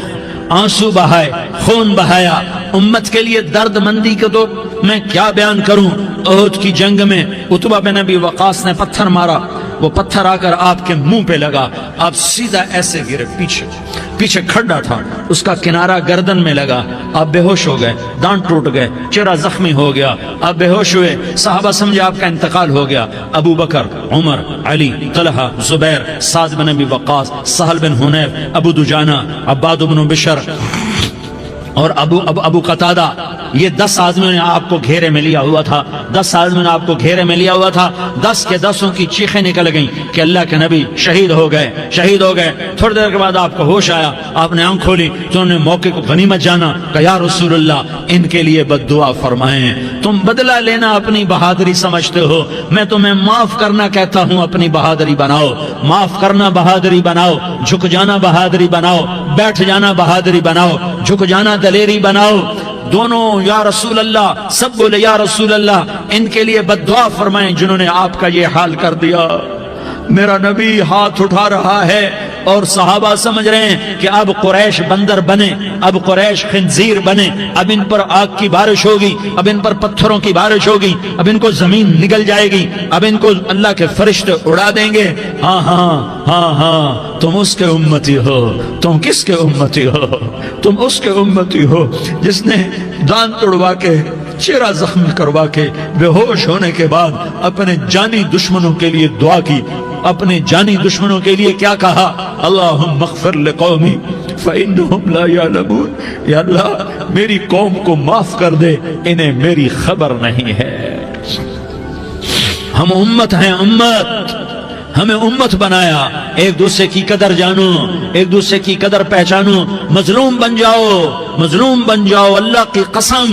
آنسو بہائے، خون بہایا، امت کے لیے درد مندی کو تو میں کیا بیان کروں۔ احد کی جنگ میں عتبہ بن ابی وقاص نے پتھر مارا، وہ پتھر آ کر آپ کے منہ پہ لگا، آپ سیدھا ایسے گرے، پیچھے کھڈا تھا، اس کا کنارہ گردن میں لگا، آپ بے ہوش ہو گئے، دانت ٹوٹ گئے، چہرہ زخمی ہو گیا، آپ بے ہوش ہوئے، صحابہ سمجھے آپ کا انتقال ہو گیا۔ ابو بکر، عمر، علی، طلحہ، زبیر، سعد بن ابی وقاص، سہل بن حنیف، ابو دجانہ، عباد بن بشر اور ابو قتادہ، یہ 10 آدمیوں نے آپ کو گھیرے میں لیا ہوا تھا، 10 آدمیوں نے آپ کو گھیرے میں لیا ہوا تھا، 10 کے 10 کی چیخیں نکل گئیں کہ اللہ کے نبی شہید ہو گئے۔ تھوڑی دیر کے بعد آپ کو ہوش آیا، آپ نے آنکھ کھولی تو انہوں نے موقع کو غنیمت جانا کہ یا رسول اللہ ان کے لیے بد دعا فرمائیں، تم بدلہ لینا اپنی بہادری سمجھتے ہو، میں تمہیں معاف کرنا کہتا ہوں، اپنی بہادری بناؤ، معاف کرنا بہادری بناؤ، جھک جانا بہادری بناؤ، بیٹھ جانا بہادری بناؤ، جھک جانا دلیری بناؤ۔ دونوں یا رسول اللہ، سب بولے یا رسول اللہ، ان کے لیے بد دعا فرمائیں جنہوں نے آپ کا یہ حال کر دیا۔ میرا نبی ہاتھ اٹھا رہا ہے اور صحابہ سمجھ رہے ہیں کہ اب قریش بندر بنے، اب قریش خنزیر بنے، اب ان پر آگ کی بارش ہوگی، اب ان پر پتھروں کی بارش ہوگی، اب ان کو زمین نگل جائے گی، اب ان کو اللہ کے فرشتے اڑا دیں گے۔ ہاں ہاں ہاں ہاں، تم اس کے امتی ہو۔ تم کس کے امتی ہو؟ تم اس کے امتی ہو جس نے دانت توڑوا کے، چہرہ زخمی کروا کے، بے ہوش ہونے کے بعد اپنے جانی دشمنوں کے لیے دعا کی، اپنے جانی دشمنوں کے لیے کیا کہا؟ اللہم اغفر لقومی فإنہم لا یعلمون، یا اللہ میری قوم کو معاف کر دے، انہیں میری خبر نہیں ہے۔ ہم امت ہیں، امت، ہمیں امت بنایا، ایک دوسرے کی قدر جانو، ایک دوسرے کی قدر پہچانو، مظلوم بن جاؤ، مظلوم بن جاؤ۔ اللہ کی قسم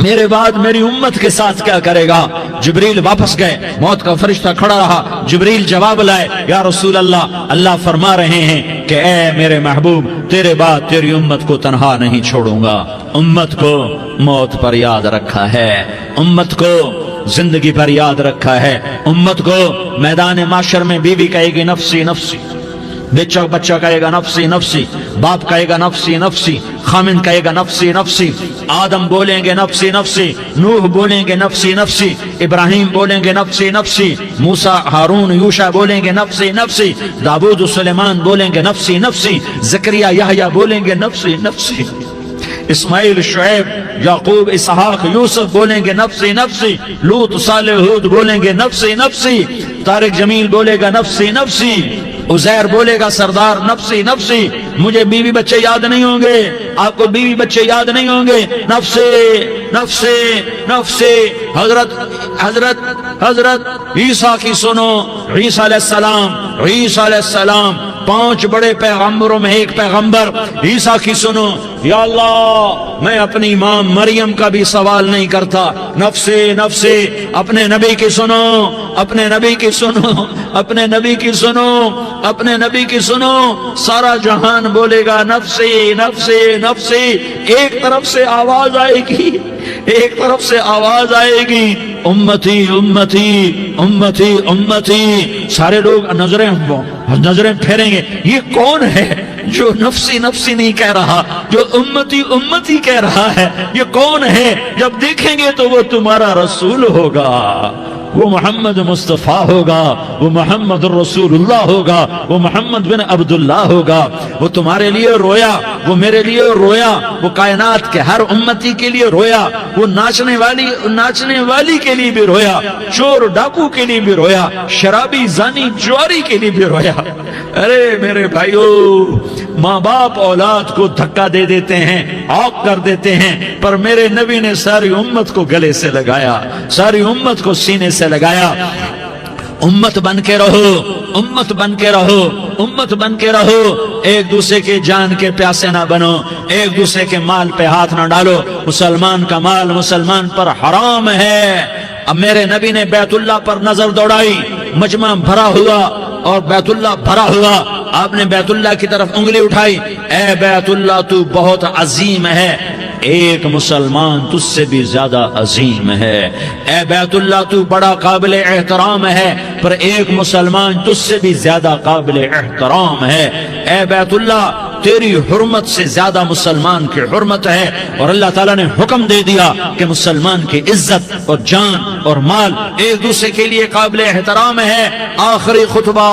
میرے بعد میری امت کے ساتھ کیا کرے گا؟ جبریل واپس گئے، موت کا فرشتہ کھڑا رہا، جبریل جواب لائے، یا رسول اللہ فرما رہے ہیں کہ اے میرے محبوب، تیرے بعد تیری امت کو تنہا نہیں چھوڑوں گا۔ امت کو موت پر یاد رکھا ہے، امت کو زندگی پر یاد رکھا ہے، امت کو میدان معاشر میں بیوی کہے گی نفسی نفسی، بچہ کہے گا نفسی نفسی، باپ کہے گا نفسی نفسی، خامن کہے گا نفسی نفسی، آدم بولیں گے نفسی نفسی، نوح بولیں گے نفسی نفسی، ابراہیم بولیں گے نفسی نفسی، موسیٰ ہارون یوشع بولیں گے نفسی نفسی، داؤد سلیمان بولیں گے نفسی نفسی، زکریا یحییٰ بولیں گے نفسی نفسی، اسماعیل شعیب یعقوب اسحاق یوسف بولیں گے نفسی نفسی، لوط صالح ہود بولیں گے نفسی نفسی، طارق جمیل بولے گا نفسی نفسی، عزیر بولے گا سردار نفسی نفسی، مجھے بیوی بچے یاد نہیں ہوں گے، آپ کو بیوی بچے یاد نہیں ہوں گے، نفسی نفسی نفسی۔ حضرت عیسیٰ کی سنو، عیسیٰ علیہ السلام 5 بڑے پیغمبروں میں ایک پیغمبر عیسیٰ کی سنو، یا اللہ میں اپنی ماں مریم کا بھی سوال نہیں کرتا، نفسی نفسی۔ اپنے نبی کی سنو، اپنے نبی کی سنو، اپنے نبی کی سنو، اپنے نبی کی سنو، سارا جہان بولے گا نفسی نفسی نفسی۔ ایک طرف سے آواز آئے گی، ایک طرف سے آواز آئے گی، امتی امتی امتی امتی۔ سارے لوگ نظریں پھیریں گے، یہ کون ہے جو نفسی نفسی نہیں کہہ رہا، جو امتی امتی کہہ رہا ہے؟ یہ کون ہے؟ جب دیکھیں گے تو وہ تمہارا رسول ہوگا، وہ محمد مصطفیٰ ہوگا، وہ محمد الرسول اللہ ہوگا، وہ محمد بن عبداللہ ہوگا۔ وہ تمہارے لیے رویا، وہ میرے لیے رویا، وہ کائنات کے ہر امتی کے لیے رویا، وہ ناچنے والی کے لیے بھی رویا، چور ڈاکو کے لیے بھی رویا، شرابی زانی جواری کے لیے بھی رویا۔ ارے میرے بھائیو، ماں باپ اولاد کو دھکا دے دیتے ہیں، عاق کر دیتے ہیں، پر میرے نبی نے ساری امت کو گلے سے لگایا، ساری امت کو سینے سے لگایا۔ امت بن کے رہو، امت بن کے رہو، امت بن کے رہو، ایک دوسرے کے جان کے پیاسے نہ بنو، ایک دوسرے کے مال پہ ہاتھ نہ ڈالو۔ مسلمان کا مال مسلمان پر حرام ہے۔ اب میرے نبی نے بیت اللہ پر نظر دوڑائی، مجمع بھرا ہوا اور بیت اللہ بھرا ہوا، آپ نے بیت اللہ کی طرف انگلی اٹھائی، اے بیت اللہ تو بہت عظیم ہے، ایک مسلمان تجھ سے بھی زیادہ عظیم ہے۔ اے بیت اللہ تو بڑا قابل احترام ہے، پر ایک مسلمان تجھ سے بھی زیادہ قابل احترام ہے۔ اے بیت اللہ تیری حرمت سے زیادہ مسلمان کی حرمت ہے، اور اللہ تعالیٰ نے حکم دے دیا کہ مسلمان کی عزت اور جان اور مال ایک دوسرے کے لیے قابل احترام ہے۔ آخری خطبہ،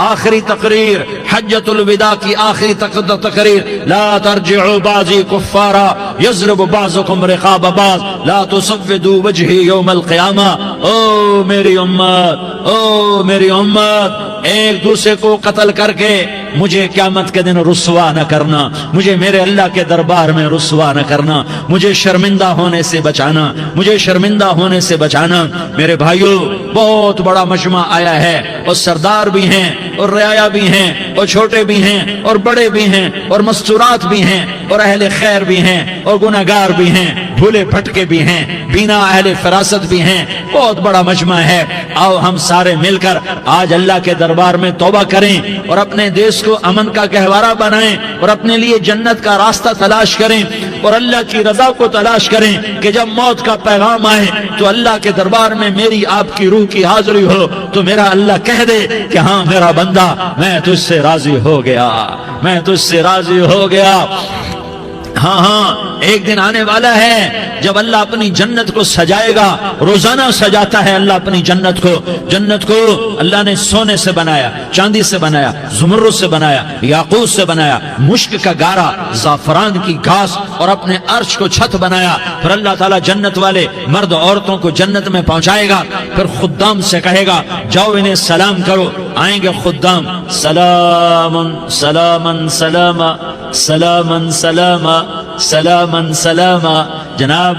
آخری تقریر، حجۃ الوداع کی آخری تقریر، لا ترجعوا بعضی کفارا یضرب بعضکم رقاب بعض لا تسودوا وجہی یوم القیامہ۔ او میری امت، او میری امت، ایک دوسرے کو قتل کر کے مجھے قیامت کے دن رسوا نہ کرنا، مجھے میرے اللہ کے دربار میں رسوا نہ کرنا، مجھے شرمندہ ہونے سے بچانا، مجھے شرمندہ ہونے سے بچانا۔ میرے بھائیو، بہت بڑا مجمع آیا ہے، اور سردار بھی ہیں اور رعایا بھی ہیں اور چھوٹے بھی ہیں اور بڑے بھی ہیں اور مستورات بھی ہیں اور اہل خیر بھی ہیں اور گناہگار بھی ہیں، بھولے بھٹکے بھی ہیں، بینا اہل فراست بھی ہیں، بہت بڑا مجمع ہے۔ آؤ ہم سارے مل کر آج اللہ کے دربار میں توبہ کریں اور اپنے دیش کو امن کا گہوارہ بنائیں اور اپنے لیے جنت کا راستہ تلاش کریں اور اللہ کی رضا کو تلاش کریں کہ جب موت کا پیغام آئے تو اللہ کے دربار میں میری آپ کی روح کی حاضری ہو تو میرا اللہ کہہ دے کہ ہاں میرا بندہ، میں تجھ سے راضی ہو گیا، میں تجھ سے راضی ہو گیا۔ ہاں ایک دن آنے والا ہے جب اللہ اپنی جنت کو سجائے گا، روزانہ سجاتا ہے اللہ اپنی جنت کو۔ جنت کو اللہ نے سونے سے بنایا، چاندی سے بنایا، زمرد سے بنایا، یاقوت سے بنایا، مشک کا گارا، زعفران کی گھاس اور اپنے عرش کو چھت بنایا۔ پھر اللہ تعالیٰ جنت والے مرد عورتوں کو جنت میں پہنچائے گا، پھر خدام سے کہے گا جاؤ انہیں سلام کرو۔ آئیں گے خدام، سلامن سلامن سلاما سلامن سلاما سلامن سلاما۔ جناب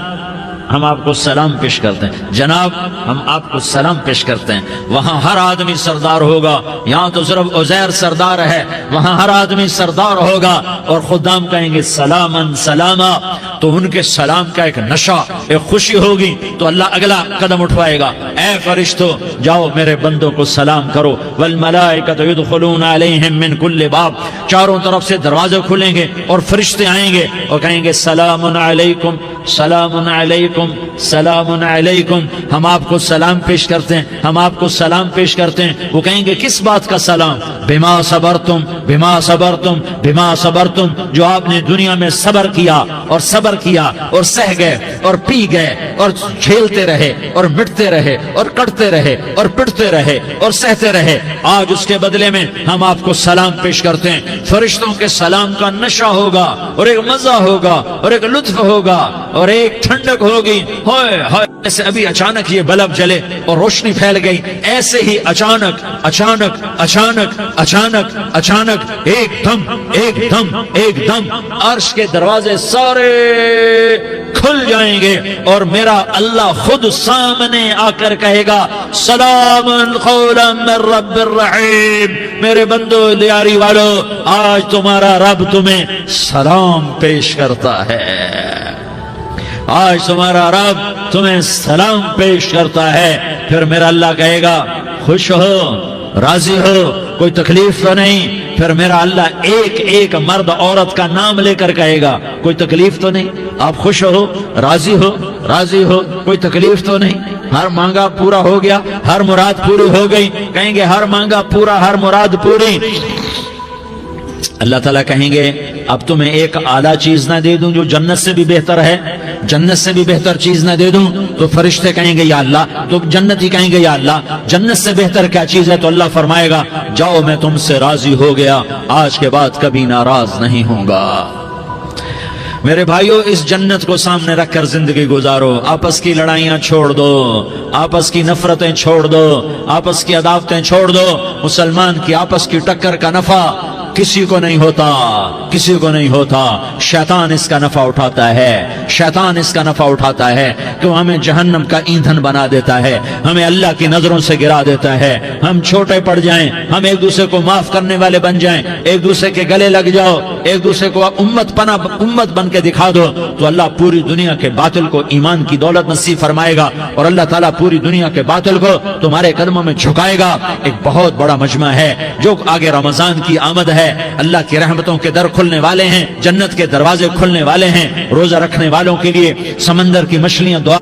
ہم آپ کو سلام پیش کرتے ہیں، جناب ہم آپ کو سلام پیش کرتے ہیں۔ وہاں ہر آدمی سردار ہوگا، یہاں تو صرف عزیر سردار ہے، وہاں ہر آدمی سردار ہوگا، اور خدام کہیں گے سلامن سلاما، تو ان کے سلام کا ایک نشہ، ایک خوشی ہوگی، تو اللہ اگلا قدم اٹھوائے گا، اے فرشتوں جاؤ میرے بندوں کو سلام کرو، والملائکۃ یدخلون علیہم من کل باب، چاروں طرف سے دروازے کھلیں گے اور فرشتے آئیں گے اور کہیں گے سلام علیکم سلام علیکم سلام علیکم، ہم آپ کو سلام پیش کرتے ہیں، ہم آپ کو سلام پیش کرتے ہیں۔ وہ کہیں گے کس بات کا سلام؟ بما صبرتم بما صبرتم بما صبرتم، جو آپ نے دنیا میں صبر کیا اور صبر کیا اور سہ گئے اور پی گئے اور جھیلتے رہے اور مٹتے رہے اور کٹتے رہے اور پٹتے رہے اور سہتے رہے، آج اس کے بدلے میں ہم آپ کو سلام پیش کرتے ہیں۔ فرشتوں کے سلام کا نشہ ہوگا اور ایک مزہ ہوگا اور ایک لطف ہوگا اور ایک ٹھنڈک ہوگی، ہائے ہائے، ایسے ابھی اچانک یہ بلب جلے اور روشنی پھیل گئی، ایسے ہی اچانک اچانک اچانک اچانک اچانک ایک دم عرش کے دروازے سارے کھل جائیں گے اور میرا اللہ خود سامنے آ کر کہے گا سلام قولا من رب الرحیم، میرے بندو لیاری والو، آج تمہارا رب تمہیں سلام پیش کرتا ہے، آج تمہارا رب تمہیں سلام پیش کرتا ہے۔ پھر میرا اللہ کہے گا خوش ہو، راضی ہو، کوئی تکلیف تو نہیں؟ پھر میرا اللہ ایک ایک مرد عورت کا نام لے کر کہے گا کوئی تکلیف تو نہیں؟ آپ خوش ہو، راضی ہو، راضی ہو، کوئی تکلیف تو نہیں؟ ہر مانگا پورا ہو گیا، ہر مراد پوری ہو گئی؟ کہیں گے ہر مانگا پورا، ہر مراد پوری۔ اللہ تعالیٰ کہیں گے اب تمہیں ایک اعلیٰ چیز نہ دے دوں جو جنت سے بھی بہتر ہے؟ جنت سے بھی بہتر چیز نہ دے دوں؟ تو فرشتے کہیں گے یا اللہ، تو جنتی کہیں گے یا اللہ جنت سے بہتر کیا چیز ہے؟ تو اللہ فرمائے گا جاؤ میں تم سے راضی ہو گیا، آج کے بعد کبھی ناراض نہیں ہوں گا۔ میرے بھائیو، اس جنت کو سامنے رکھ کر زندگی گزارو، آپس کی لڑائیاں چھوڑ دو، آپس کی نفرتیں چھوڑ دو، آپس کی عداوتیں چھوڑ دو۔ مسلمان کی آپس کی ٹکر کا نفع کسی کو نہیں ہوتا، کسی کو نہیں ہوتا، شیطان اس کا نفع اٹھاتا ہے، شیطان اس کا نفع اٹھاتا ہے کہ وہ ہمیں جہنم کا ایندھن بنا دیتا ہے، ہمیں اللہ کی نظروں سے گرا دیتا ہے، ہم چھوٹے پڑ جائیں، ہم ایک دوسرے کو معاف کرنے والے بن جائیں، ایک دوسرے کے گلے لگ جاؤ، ایک دوسرے کو امت بن کے دکھا دو، تو اللہ پوری دنیا کے باطل کو ایمان کی دولت نصیب فرمائے گا، اور اللہ تعالیٰ پوری دنیا کے باطل کو تمہارے قدموں میں جھکائے گا۔ ایک بہت بڑا مجمع ہے جو آگے رمضان کی آمد ہے، اللہ کی رحمتوں کے در کھلنے والے ہیں، جنت کے دروازے کھلنے والے ہیں، روزہ رکھنے والوں کے لیے سمندر کی مچھلیاں دعا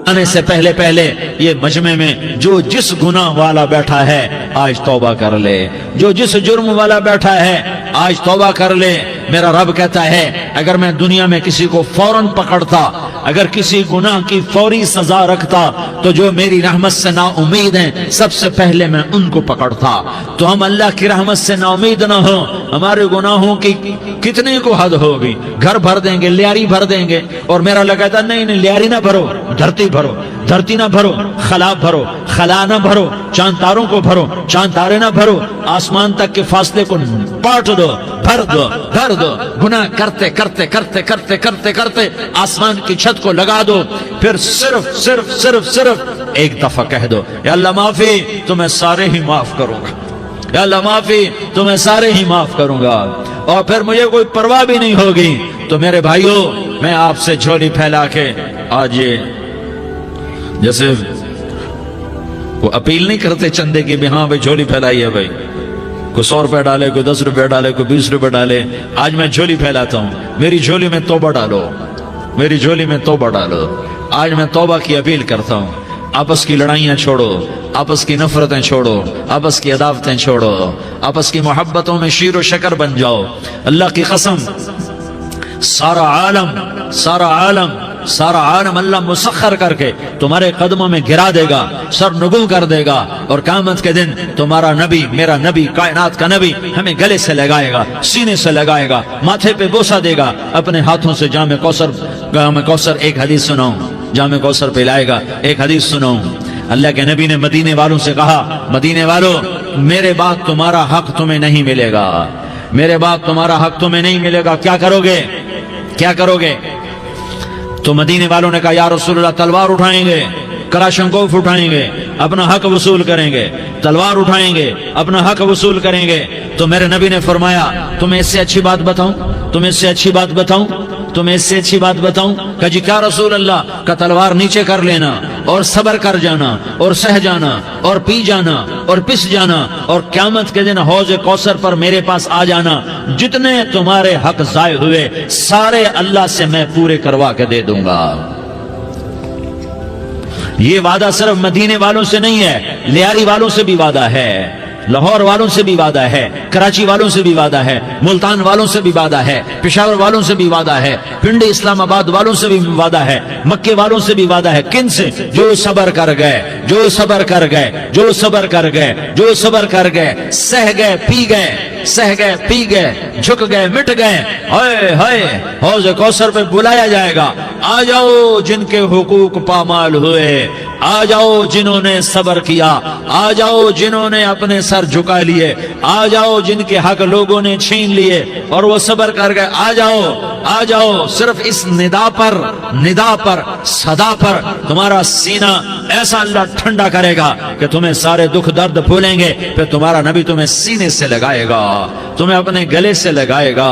آنے سے پہلے یہ مجمع میں جو جس گناہ والا بیٹھا ہے آج توبہ کر لے، جو جس جرم والا بیٹھا ہے آج توبہ کر لے۔ میرا رب کہتا ہے اگر میں دنیا میں کسی کو فوراً پکڑتا، اگر کسی گناہ کی فوری سزا رکھتا، تو جو میری رحمت سے نا امید ہیں سب سے پہلے میں ان کو پکڑتا۔ تو ہم اللہ کی رحمت سے نا امید نہ ہو، ہمارے گناہوں کی کتنے کو حد ہوگی، گھر بھر دیں گے، لیاری بھر دیں گے، اور میرا اللہ کہتا نہیں لیاری نہ بھرو، دھرتی بھرو، دھرتی نہ بھرو، خلا بھرو، خلا نہ بھرو، چاند تاروں کو بھرو، چاند تارے نہ بھرو، آسمان تک کے فاصلے کو پاٹ دو، بھر دو، بھر دو، گناہ کرتے کرتے کرتے کرتے کرتے کرتے آسمان کی چھت کو لگا دو، پھر صرف صرف صرف صرف ایک دفعہ کہہ دو یا اللہ معافی، تو میں سارے ہی معاف کروں گا، یا اللہ معافی، تو میں سارے ہی معاف کروں گا، اور پھر مجھے کوئی پرواہ بھی نہیں ہوگی۔ تو میرے بھائیو، میں آپ سے جھولی پھیلا کے آج یہ جیسے وہ اپیل نہیں کرتے چندے کی بھی ہاں بھائی جھولی پھیلائی ہے، بھائی کوئی 100 روپے ڈالے، کوئی 10 روپے ڈالے، کوئی 20 روپے ڈالے، آج میں جھولی پھیلاتا ہوں، میری جھولی میں توبہ ڈالو، میری جھولی میں توبہ ڈالو۔ آج میں توبہ کی اپیل کرتا ہوں، آپس کی لڑائیاں چھوڑو، آپس کی نفرتیں چھوڑو، آپس کی عداوتیں چھوڑو، آپس کی محبتوں میں شیر و شکر بن جاؤ۔ اللہ کی قسم، سارا عالم اللہ مسخر کر کے تمہارے قدموں میں گرا دے گا، سر نگو کر دے گا، اور قیامت کے دن تمہارا نبی، میرا نبی، کائنات کا نبی ہمیں گلے سے لگائے گا، سینے سے لگائے گا، ماتھے پہ بوسہ دے گا، اپنے ہاتھوں سے جام کوثر ایک حدیث سناؤں، جام کوثر پلائے گا، ایک حدیث سناؤں۔ اللہ کے نبی نے مدینے والوں سے کہا، مدینے والوں میرے بعد تمہارا حق تمہیں نہیں ملے گا، میرے بعد تمہارا حق تمہیں نہیں ملے گا، کیا کرو گے؟ کیا کرو گے؟ تو مدینے والوں نے کہا یا رسول اللہ تلوار اٹھائیں گے, کراشنکوف اٹھائیں گے, اپنا حق وصول کریں گے, تلوار اٹھائیں گے, اپنا حق وصول کریں گے. تو میرے نبی نے فرمایا تمہیں اس سے اچھی بات بتاؤں, تمہیں اس سے اچھی بات بتاؤں, تمہیں اس سے اچھی بات بتاؤں. کہ جی کیا رسول اللہ؟ کا تلوار نیچے کر لینا اور صبر کر جانا اور سہ جانا اور پی جانا اور پس جانا اور قیامت کے دن حوض کوثر پر میرے پاس آ جانا. جتنے تمہارے حق ضائع ہوئے سارے اللہ سے میں پورے کروا کے دے دوں گا. یہ وعدہ صرف مدینے والوں سے نہیں ہے, لیاری والوں سے بھی وعدہ ہے, لاہور والوں سے بھی وعدہ ہے, کراچی والوں سے بھی وعدہ ہے, ملتان والوں سے بھی وعدہ ہے, پشاور والوں سے بھی وعدہ ہے, پنڈی اسلام آباد والوں سے بھی وعدہ ہے, مکے والوں سے بھی وعدہ ہے. کن سے؟ جو صبر کر گئے, جو صبر کر گئے, جو صبر کر گئے, جو صبر کر گئے, سہ گئے پی گئے, سہ گئے پی گئے, جھک گئے مٹ گئے. ہائے ہائے حوض کوثر پہ بلایا جائے گا, آ جاؤ جن کے حقوق پامال ہوئے, آ جاؤ جنہوں نے صبر کیا, آ جاؤ جنہوں نے اپنے سر جھکا لیے, آ جاؤ جن کے حق لوگوں نے چھین لیے اور وہ صبر کر گئے. آ جاؤ, آ جاؤ. صرف اس ندا پر صدا پر تمہارا سینہ ایسا اللہ ٹھنڈا کرے گا کہ تمہیں سارے دکھ درد بھولیں گے. پھر تمہارا نبی تمہیں سینے سے لگائے گا, تمہیں اپنے گلے سے لگائے گا,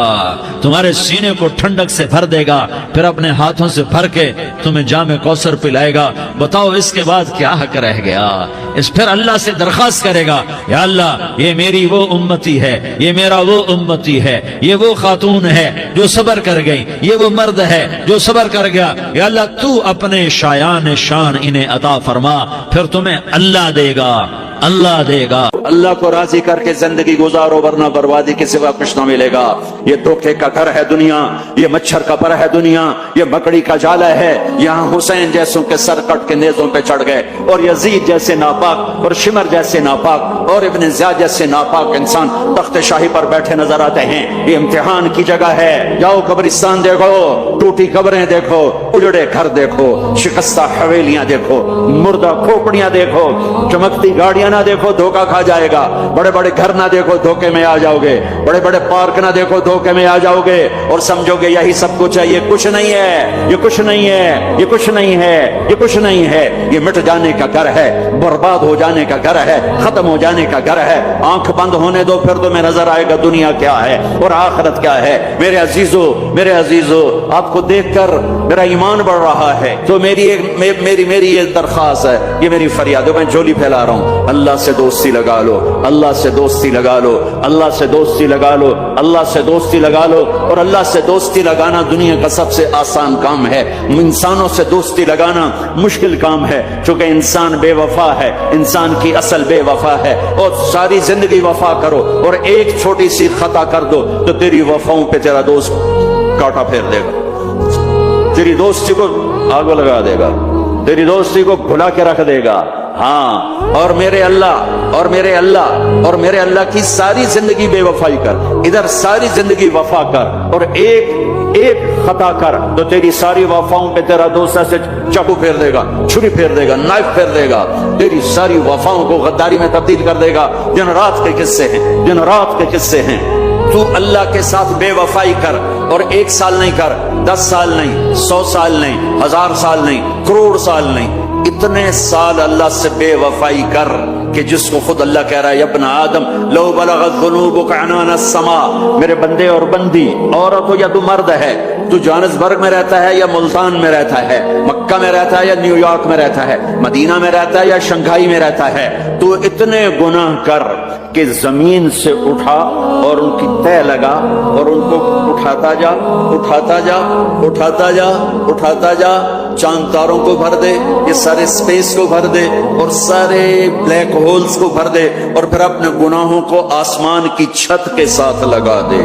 تمہارے سینے کو ٹھنڈک سے بھر دے گا, پھر اپنے ہاتھوں سے بھر کے تمہیں جام کوثر پلائے گا. بتاؤ اس کے بعد کیا حق رہ گیا؟ اس پھر اللہ سے درخواست کرے گا یا اللہ یہ میری وہ امتی ہے, یہ میرا وہ امتی ہے, یہ وہ خاتون ہے جو صبر کر گئی, یہ وہ مرد ہے جو صبر کر گیا. یا اللہ تو اپنے شایان شان انہیں عطا فرما, پھر تمہیں اللہ دے گا, اللہ دے گا. اللہ کو راضی کر کے زندگی گزارو ورنہ بربادی کے سوا کچھ نہ ملے گا. یہ دھوکے کا گھر ہے دنیا, یہ مچھر کا پر ہے دنیا, یہ مکڑی کا جالا ہے. یہاں حسین جیسوں کے سر کٹ کے نیزوں پہ چڑھ گئے اور یزید جیسے ناپاک اور شمر جیسے ناپاک اور ابن زیاد جیسے ناپاک انسان تخت شاہی پر بیٹھے نظر آتے ہیں. یہ امتحان کی جگہ ہے. جاؤ قبرستان دیکھو, ٹوٹی قبریں دیکھو, اجڑے گھر دیکھو, شکستہ حویلیاں دیکھو, مردہ کھوپڑیاں دیکھو, چمکتی گاڑیاں نہ دیکھو, دھوکا کھا جائے گا. بڑے بڑے گھر نہ دیکھو, دھوکے میں آ جاؤ گے. بڑے بڑے پارک نہ دیکھو, دھوکے میں آ جاؤ گے اور سمجھو گے یہی سب کچھ ہے. یہ کچھ نہیں ہے, یہ کچھ نہیں ہے, یہ کچھ نہیں ہے, یہ کچھ نہیں ہے. یہ مٹ جانے کا گھر ہے, برباد ہو جانے کا گھر ہے, ختم ہو جانے کا گھر ہے. آنکھ بند ہونے دو, پھر تمہیں نظر آئے گا دنیا کیا ہے اور آخرت کیا ہے. میرے عزیزو, میرے عزیزو, آپ کو دیکھ کر میرا ایمان بڑھ رہا ہے. تو میری یہ درخواست ہے, یہ میری فریاد ہے, میں جھولی پھیلا رہا ہوں. اللہ سے دوستی لگا لو, اللہ سے دوستی لگا لو, اللہ سے دوستی لگا لو, اللہ سے دوستی لگا لو. اور اللہ سے دوستی لگانا دنیا کا سب سے آسان کام ہے. انسانوں سے دوستی لگانا مشکل کام ہے, چونکہ انسان بے وفا ہے, انسان کی اصل بے وفا ہے. اور ساری زندگی وفا کرو اور ایک چھوٹی سی خطا کر دو تو تیری وفاؤں پہ تیرا دوست کاٹا پھیر دے گا, تیری دوستی کو آگ لگا دے گا, تیری دوستی کو بھلا کے رکھ دے گا. ہاں, اور میرے اللہ کی ساری زندگی بے وفائی کر, ادھر ساری زندگی وفا کر اور ایک خطا کر تو تیری ساری وفاؤں پہ تیرا دوست ایسے چاقو پھیر دے گا, چھری پھیر دے گا, نائف پھیر دے گا, تیری ساری وفاؤں کو غداری میں تبدیل کر دے گا. دن رات کے قصے ہیں, دن رات کے قصے ہیں. تو اللہ کے ساتھ بے وفائی کر اور 1 سال نہیں کر, 10 سال نہیں, 100 سال نہیں, 1000 سال نہیں, کروڑ سال نہیں, اتنے سال اللہ سے بے وفائی کر کہ جس کو خود اللہ کہہ رہا ہے, ابن آدم لو بلغت ذنوبک عنان السماء, میرے بندے اور بندی, عورت ہو یا تو مرد ہے, تو جوہانسبرگ میں رہتا ہے یا ملتان میں رہتا ہے, مکہ میں رہتا ہے یا نیو یارک میں رہتا ہے, مدینہ میں رہتا ہے یا شنگھائی میں رہتا ہے, تو اتنے گناہ کر کہ زمین سے اٹھا اور ان کی تہ لگا اور ان کو اٹھاتا جا, اٹھاتا جا, اٹھاتا جا, اٹھاتا جا, چاند تاروں کو بھر دے, یہ سارے سپیس کو بھر دے اور سارے بلیک ہولز کو بھر دے, اور پھر اپنے گناہوں کو آسمان کی چھت کے ساتھ لگا دے.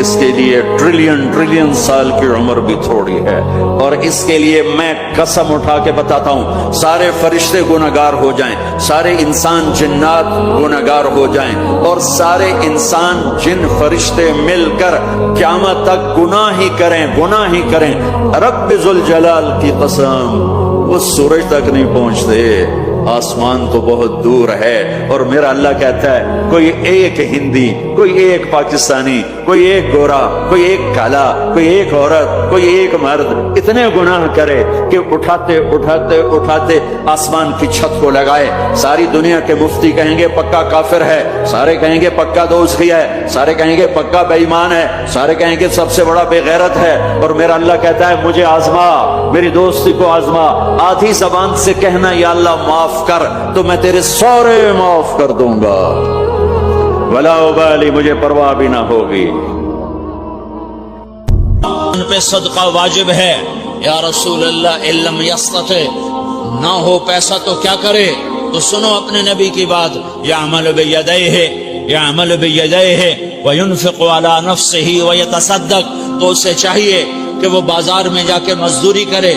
اس کے لیے ٹریلین سال کی عمر بھی تھوڑی ہے. اور اس کے لیے میں قسم اٹھا کے بتاتا ہوں, سارے فرشتے گناہگار ہو جائیں, سارے انسان جنات گناہگار ہو جائیں اور سارے انسان جن فرشتے مل کر قیامت تک گناہ ہی کریں, رب ذوالجلال کی قسم وہ سورج تک نہیں پہنچتے آسمان تو بہت دور ہے، اور میرا اللہ کہتا ہے کوئی ایک ہندی، کوئی ایک پاکستانی، کوئی ایک گورا، کوئی ایک کالا، کوئی ایک عورت، کوئی ایک مرد اتنے گناہ کرے کہ اٹھاتے اٹھاتے اٹھاتے آسمان کی چھت کو لگائے، ساری دنیا کے مفتی کہیں گے پکا کافر ہے، سارے کہیں گے پکا دوزخی ہے، سارے کہیں گے پکا بے ایمان ہے، سارے کہیں گے سب سے بڑا بے غیرت ہے، اور میرا اللہ کہتا ہے مجھے آزما، میری دوستی کو آزما، آدھی زبان سے کہنا یا اللہ معاف کر تو میں تیرے سارے معاف کر دوں گا، ولا ابالی، مجھے پرواہ بھی نہ ہوگی۔ ان پہ صدقہ واجب ہے۔ یا رسول اللہ علم یستطع، نہ ہو پیسہ تو کیا کرے؟ تو سنو اپنے نبی کی بات، یعمل بیدیہ، یعمل بیدیہ وینفق علی نفسہ ویتصدق، تو اسے چاہیے کہ وہ بازار میں جا کے مزدوری کرے،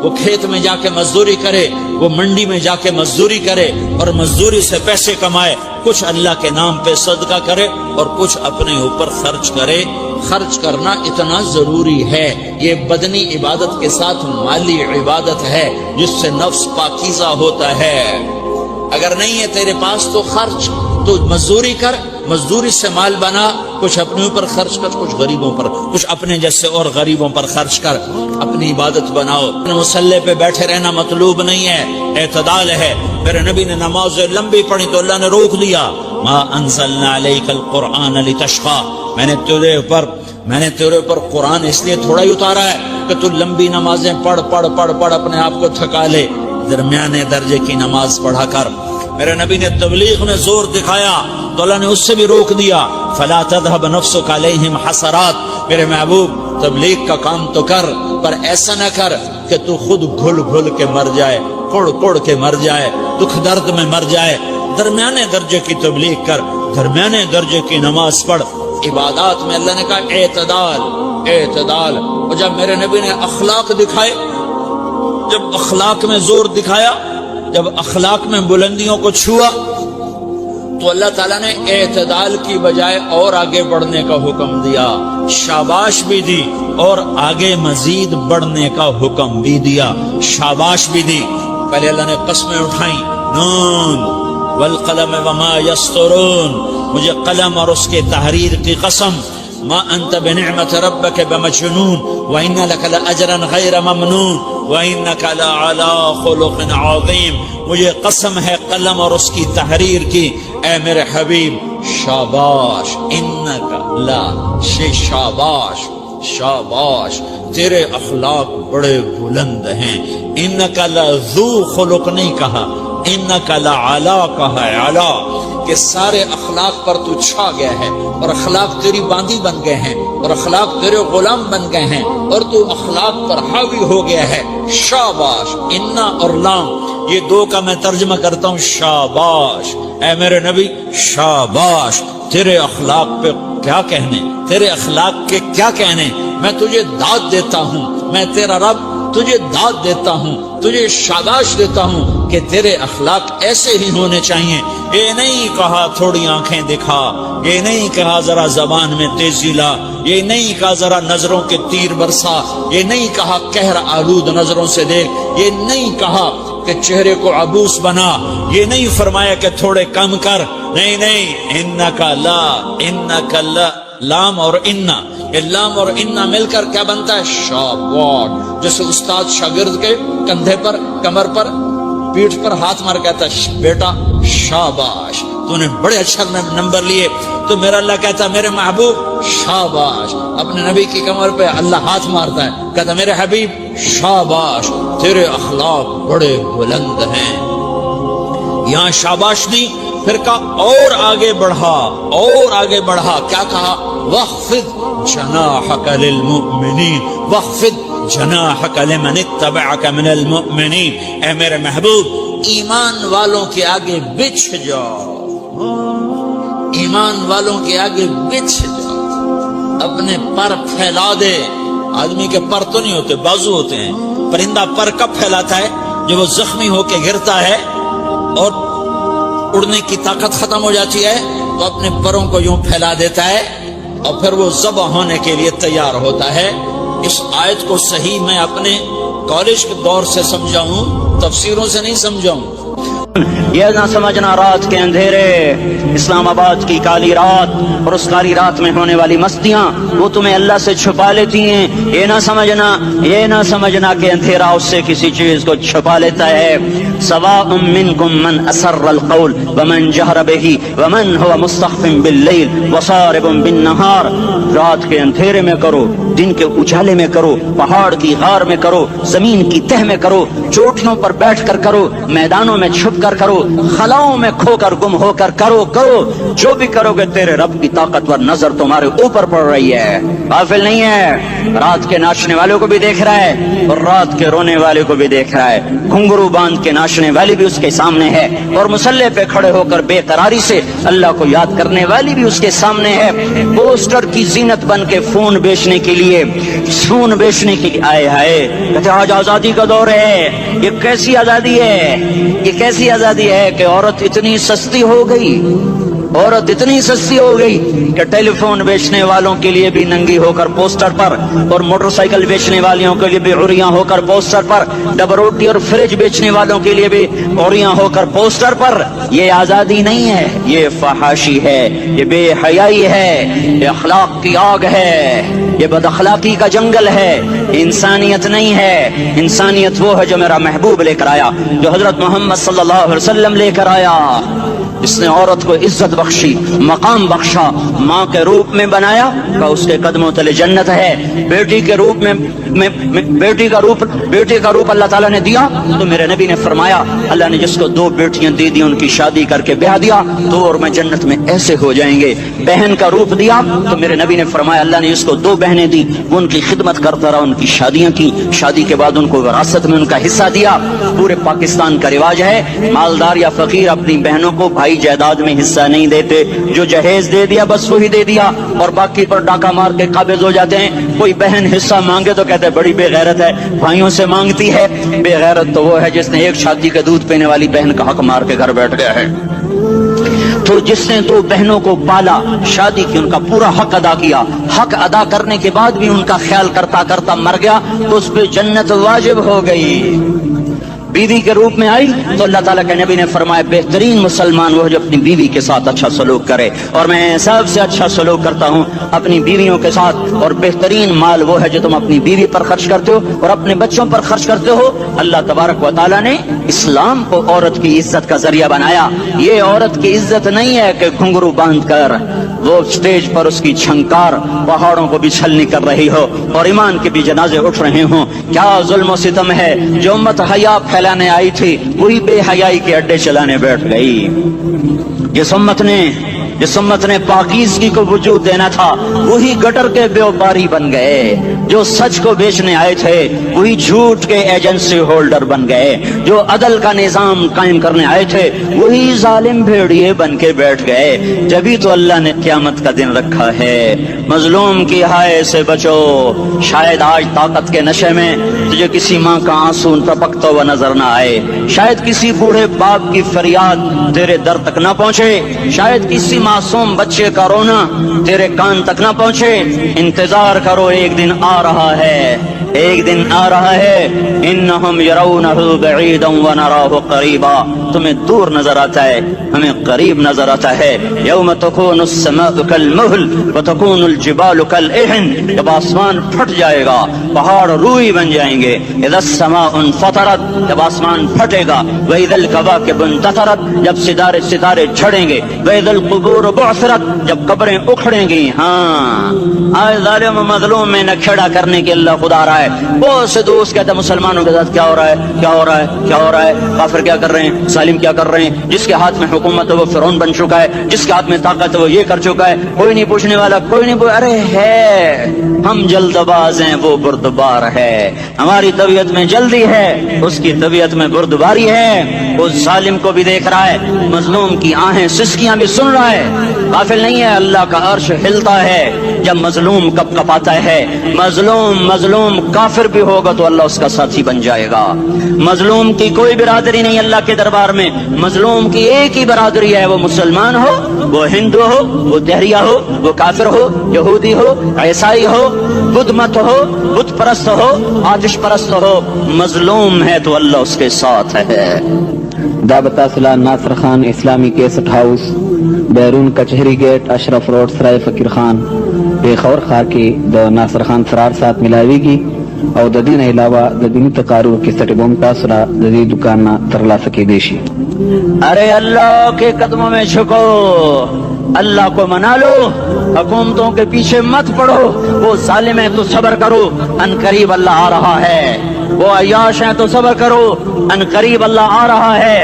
وہ کھیت میں جا کے مزدوری کرے، وہ منڈی میں جا کے مزدوری کرے اور مزدوری سے پیسے کمائے، کچھ اللہ کے نام پہ صدقہ کرے اور کچھ اپنے اوپر خرچ کرے۔ خرچ کرنا اتنا ضروری ہے، یہ بدنی عبادت کے ساتھ مالی عبادت ہے جس سے نفس پاکیزہ ہوتا ہے۔ اگر نہیں ہے تیرے پاس تو خرچ، تو مزدوری کر، مزدوری سے مال بنا، کچھ اپنے اوپر خرچ کر، کچھ غریبوں پر، کچھ اپنے جیسے اور غریبوں پر خرچ کر، اپنی عبادت بناؤ۔ مصلی پہ بیٹھے رہنا مطلوب نہیں ہے، اعتدال ہے۔ میرے نبی نے نماز لمبی پڑھی تو اللہ نے روک دیا، ما انزلنا علیک القرآن لتشقى، میں نے تیرے اوپر قرآن اس لیے تھوڑا ہی اتارا ہے کہ تو لمبی نمازیں پڑھ اپنے آپ کو تھکا لے، درمیانے درجے کی نماز پڑھا کر۔ میرے نبی نے تبلیغ میں زور دکھایا تو اللہ نے اس سے بھی روک دیا، فلا تذهب نفسك عليهم حسرات، میرے محبوب تبلیغ کا کام تو کر، پر ایسا نہ کر کہ تو خود گھل کے مر جائے، کڑ کے مر جائے، دکھ درد میں مر جائے۔ درمیانے درجے کی تبلیغ کر، درمیانے درجے کی نماز پڑھ۔ عبادات میں اللہ نے کہا اعتدال۔ اور جب میرے نبی نے اخلاق دکھائے، جب اخلاق میں زور دکھایا، جب اخلاق میں بلندیوں کو چھوا، تو اللہ تعالیٰ نے اعتدال کی بجائے اور آگے بڑھنے کا حکم دیا، شاباش بھی دی اور آگے مزید بڑھنے کا حکم بھی دیا، شاباش بھی دی۔ پہلے اللہ نے قسمیں اٹھائیں، نون والقلم وما یسطرون، مجھے قلم اور اس کے تحریر کی قسم، ما انت بنعمت ربک بمجنون وان لک لاجرا غیر ممنون وانک لعلی خلق عظیم، مجھے قسم ہے قلم اور اس کی تحریر کی، اے میرے حبیب شاباش، انک لا شاباش، تیرے اخلاق بڑے بلند ہیں۔ انک لذو خلق نہیں کہا، انک لعلی کہا، علا، کہ سارے اخلاق پر تو چھا گیا ہے اور اخلاق تیری باندی بن گئے ہیں اور اخلاق تیرے غلام بن گئے ہیں اور تو اخلاق پر حاوی ہو گیا ہے۔ شاباش، انا اور لام یہ دو کا میں ترجمہ کرتا ہوں، شاباش، اے میرے نبی شاباش، تیرے اخلاق پہ کیا کہنے، تیرے اخلاق کے کیا کہنے، میں تجھے داد دیتا ہوں، میں تیرا رب تجھے داد دیتا ہوں، تجھے شاباش دیتا ہوں کہ تیرے اخلاق ایسے ہی ہونے چاہیے۔ یہ نہیں کہا تھوڑی آنکھیں دکھا، یہ نہیں کہا ذرا زبان میں تیزی لا، یہ نہیں کہا ذرا نظروں کے تیر برسا، یہ نہیں کہا قہر آلود نظروں سے دیکھ، یہ نہیں کہا کہ چہرے کو عبوس بنا، یہ نہیں فرمایا کہ تھوڑے کم کر، نہیں، انکا لا، لام اور انا، یہ لام اور انا مل کر کیا بنتا ہے؟ شاباش۔ جیسے استاد شاگرد کے کندھے پر، کمر پر، پیٹھ پر ہاتھ مار کہتا ہے بیٹا شاباش، تو نے بڑے اچھا نمبر لیے، تو میرا اللہ کہتا ہے میرے محبوب شاباش۔ اپنے نبی کی کمر پہ اللہ ہاتھ مارتا ہے، کہتا میرے حبیب شاباش، تیرے اخلاق بڑے بلند ہیں۔ یہاں شاباش دی، پھر کہا اور آگے بڑھا، کیا کہا؟ وَخْفِضْ جَنَاحَكَ لِلْمُؤْمِنِينَ، وَخْفِضْ جَنَاحَكَ لِمَنِ اتَّبَعَكَ مِنَ الْمُؤْمِنِينَ، اے میرے محبوب ایمان والوں کے آگے بچھ جاؤ، ایمان والوں کے آگے بچھ جاؤ، اپنے پر پھیلا دے۔ آدمی کے پر تو نہیں ہوتے، بازو ہوتے ہیں۔ پرندہ پر کب پھیلاتا ہے؟ جب وہ زخمی ہو کے گرتا ہے اور اڑنے کی طاقت ختم ہو جاتی ہے تو اپنے پروں کو یوں پھیلا دیتا ہے اور پھر وہ ذبح ہونے کے لیے تیار ہوتا ہے۔ اس آیت کو صحیح میں اپنے کالج کے دور سے سمجھا ہوں، تفسیروں سے نہیں سمجھا ہوں۔ یہ نہ سمجھنا رات کے اندھیرے، اسلام آباد کی کالی رات اور اس کالی رات میں ہونے والی مستیاں وہ تمہیں اللہ سے چھپا لیتی ہیں۔ یہ نہ سمجھنا کہ اندھیرا اس سے کسی چیز کو چھپا لیتا ہے۔ سواء منکم من اسر القول ومن جہر بہ ومن هو مستخف باللیل وصارب بالنہار۔ رات کے اندھیرے میں کرو، دن کے اجالے میں کرو، پہاڑ کی غار میں کرو، زمین کی تہ میں کرو، چوٹیوں پر بیٹھ کر کرو، میدانوں میں چھپ کر کرو، خلاؤں میں کھو کر گم ہو کر کرو، جو بھی کرو گے تیرے رب کی طاقتور نظر تمہارے اوپر پڑ رہی ہے، غافل نہیں ہے۔ رات کے ناچنے والوں کو بھی دیکھ رہا ہے اور رات کے رونے والے کو بھی دیکھ رہا ہے، گھنگرو باندھ کے ناچنے والی بھی اس کے سامنے ہے اور مسلح پہ کھڑے ہو کر بے قراری سے اللہ کو یاد کرنے والی بھی اس کے سامنے ہے۔ پوسٹر کی زینت بن کے فون بیچنے کے لیے آئے ہائے کہتے آج آزادی کا دور ہے۔ یہ کیسی آزادی ہے کہ عورت اتنی سستی ہو گئی کہ ٹیلی فون بیچنے والوں کے لیے بھی ننگی ہو کر پوسٹر پر اور موٹر سائیکل بیچنے والوں کے لیے بھی عریاں ہو کر پوسٹر پر، ڈبل روٹی اور فریج بیچنے والوں کے لیے بھی عریاں ہو کر پوسٹر پر۔ یہ آزادی نہیں ہے، یہ فحاشی ہے، یہ بے حیائی ہے، یہ اخلاق کی آگ ہے، یہ بد اخلاقی کا جنگل ہے، انسانیت نہیں ہے۔ انسانیت وہ ہے جو میرا محبوب لے کر آیا، جو حضرت محمد صلی اللہ علیہ وسلم لے کر آیا۔ اس نے عورت کو عزت بخشی، مقام بخشا، ماں کے روپ میں بنایا کہ اس کے قدموں تلے جنت ہے، بیٹی کے روپ میں بیٹی کا روپ اللہ تعالیٰ نے دیا تو میرے نبی نے فرمایا اللہ نے جس کو 2 بیٹیاں دے دی ان کی شادی کر کے بیاہ دیا تو اور میں جنت میں ایسے ہو جائیں گے۔ بہن کا روپ دیا تو میرے نبی نے فرمایا اللہ نے جس کو 2 بہنیں دی وہ ان کی خدمت کرتا رہا، ان کی شادیاں کی، شادی کے بعد ان کو وراثت میں ان کا حصہ دیا۔ پورے پاکستان کا رواج ہے مالدار یا فقیر اپنی بہنوں کو بھائی جائیداد میں حصہ نہیں دیتے، جو جہیز دے دیا بس وہی دے دیا اور باقی پر ڈاکہ مار کے قابض ہو جاتے ہیں۔ کوئی بہن حصہ مانگے تو کہتے بڑی بے غیرت ہے، بھائیوں سے مانگتی ہے۔ بے غیرت تو وہ ہے جس نے ایک شادی کے دودھ پینے والی بہن کا حق مار کے گھر بیٹھ گیا ہے۔ تو جس نے 2 بہنوں کو پالا، شادی کی، ان کا پورا حق ادا کیا، حق ادا کرنے کے بعد بھی ان کا خیال کرتا کرتا مر گیا تو اس پہ جنت واجب ہو گئی۔ بیوی کے روپ میں آئی تو اللہ تعالیٰ کے نبی نے فرمایا بہترین مسلمان وہ جو اپنی بیوی کے ساتھ اچھا سلوک کرے، اور میں سب سے اچھا سلوک کرتا ہوں اپنی بیویوں کے ساتھ، اور بہترین مال وہ ہے جو تم اپنی بیوی پر خرچ کرتے ہو اور اپنے بچوں پر خرچ کرتے ہو۔ اللہ تبارک و تعالیٰ نے اسلام کو عورت کی عزت کا ذریعہ بنایا۔ یہ عورت کی عزت نہیں ہے کہ گھنگرو باندھ کر وہ اسٹیج پر اس کی چھنکار پہاڑوں کو بھی چھلنی کر رہی ہو اور ایمان کے بھی جنازے اٹھ رہے ہوں۔ کیا ظلم و ستم ہے، جو امت حیا پھیلانے آئی تھی وہی بے حیائی کے اڈے چلانے بیٹھ گئی۔ جس امت نے پاکیزگی کو وجود دینا تھا وہی گٹر کے بیوپاری بن گئے، جو سچ کو بیچنے آئے تھے وہی جھوٹ کے ایجنسی ہولڈر بن گئے، جو عدل کا نظام قائم کرنے آئے تھے وہی ظالم بھیڑیے بن کے بیٹھ گئے۔ جبھی تو اللہ نے قیامت کا دن رکھا ہے۔ مظلوم کی ہائے سے بچو، شاید آج طاقت کے نشے میں تجھے کسی ماں کا آنسو ٹپکتا ہوا نظر نہ آئے، شاید کسی بوڑھے باپ کی فریاد تیرے در تک نہ پہنچے، شاید کسی معصوم بچے کا رونا تیرے کان تک نہ پہنچے۔ انتظار کرو، ایک دن آ رہا ہے، ایک دن آ رہا ہے۔ انہم یرونہ بعیدا ونراہ قریبا، تمہیں دور نظر آتا ہے ہمیں قریب نظر آتا ہے۔ یوم تکون السماء کالمہل وتکون الجبال کالعہن، جب آسمان پھٹ جائے گا پہاڑ روئی بن جائیں گے۔ اذا السماء انفطرت، جب آسمان پھٹے گا۔ واذا الکواکب انتثرت، جب ستارے جھڑیں گے۔ واذا القبور بعثرت، جب قبریں اکھڑیں گی۔ ہاں آج ظالم و مظلوم میں نہ کھڑا کرنے کے اللہ خدا رہا ہے۔ بہت سے دوست کہتے ہیں مسلمانوں کے ساتھ کیا ہو رہا ہے، کیا ہو رہا ہے، کیا ہو رہا ہے، کافر کیا کر رہے ہیں، ظالم کیا کر رہے ہیں، جس کے ہاتھ میں حکومت ہے وہ فرعون بن چکا ہے، جس کے ہاتھ میں طاقت ہے وہ یہ کر چکا ہے، کوئی نہیں پوچھنے والا، کوئی نہیں ارے ہے ہم جلد باز ہیں وہ بردبار ہے۔ ہماری طبیعت میں جلدی ہے، اس کی طبیعت میں بردباری ہے۔ اس ظالم کو بھی دیکھ رہا ہے، مظلوم کی آہیں سسکیاں بھی سن رہا ہے، غافل نہیں ہے۔ اللہ کا عرش ہلتا ہے جب مظلوم کپ کپاتا ہے۔ مظلوم کافر بھی ہوگا تو اللہ اس کا ساتھی بن جائے گا۔ مظلوم کی کوئی برادری نہیں اللہ کے دربار میں، مظلوم کی ایک ہی برادری ہے، وہ مسلمان ہو، وہ ہندو ہو، وہ دہریہ ہو، وہ کافر ہو، یہودی ہو، عیسائی ہو، بدھ مت ہو، بت پرست ہو، آتش پرست ہو، مظلوم ہے تو اللہ اس کے ساتھ ہے۔ دعوت اصلاح ناصر خان اسلامی کیسٹ ہاؤس بیرون کچہری گیٹ اشرف روڈ سرائے فقیر خان پیښور ښار کې د ناصر خان فرار سات ملاویږي او د دین علاوه د دینی تقاریر کیسټ بم تاسو را د دې دکان نه ترلاسه کېدای شي. ارے اللہ کے قدموں میں جھکو، اللہ کو منا لو، حکومتوں کے پیچھے مت پڑو، وہ ظالم ہے تو صبر کرو، ان قریب اللہ آ رہا ہے، وہ عیاش ہیں تو صبر کرو، ان قریب اللہ آ رہا ہے،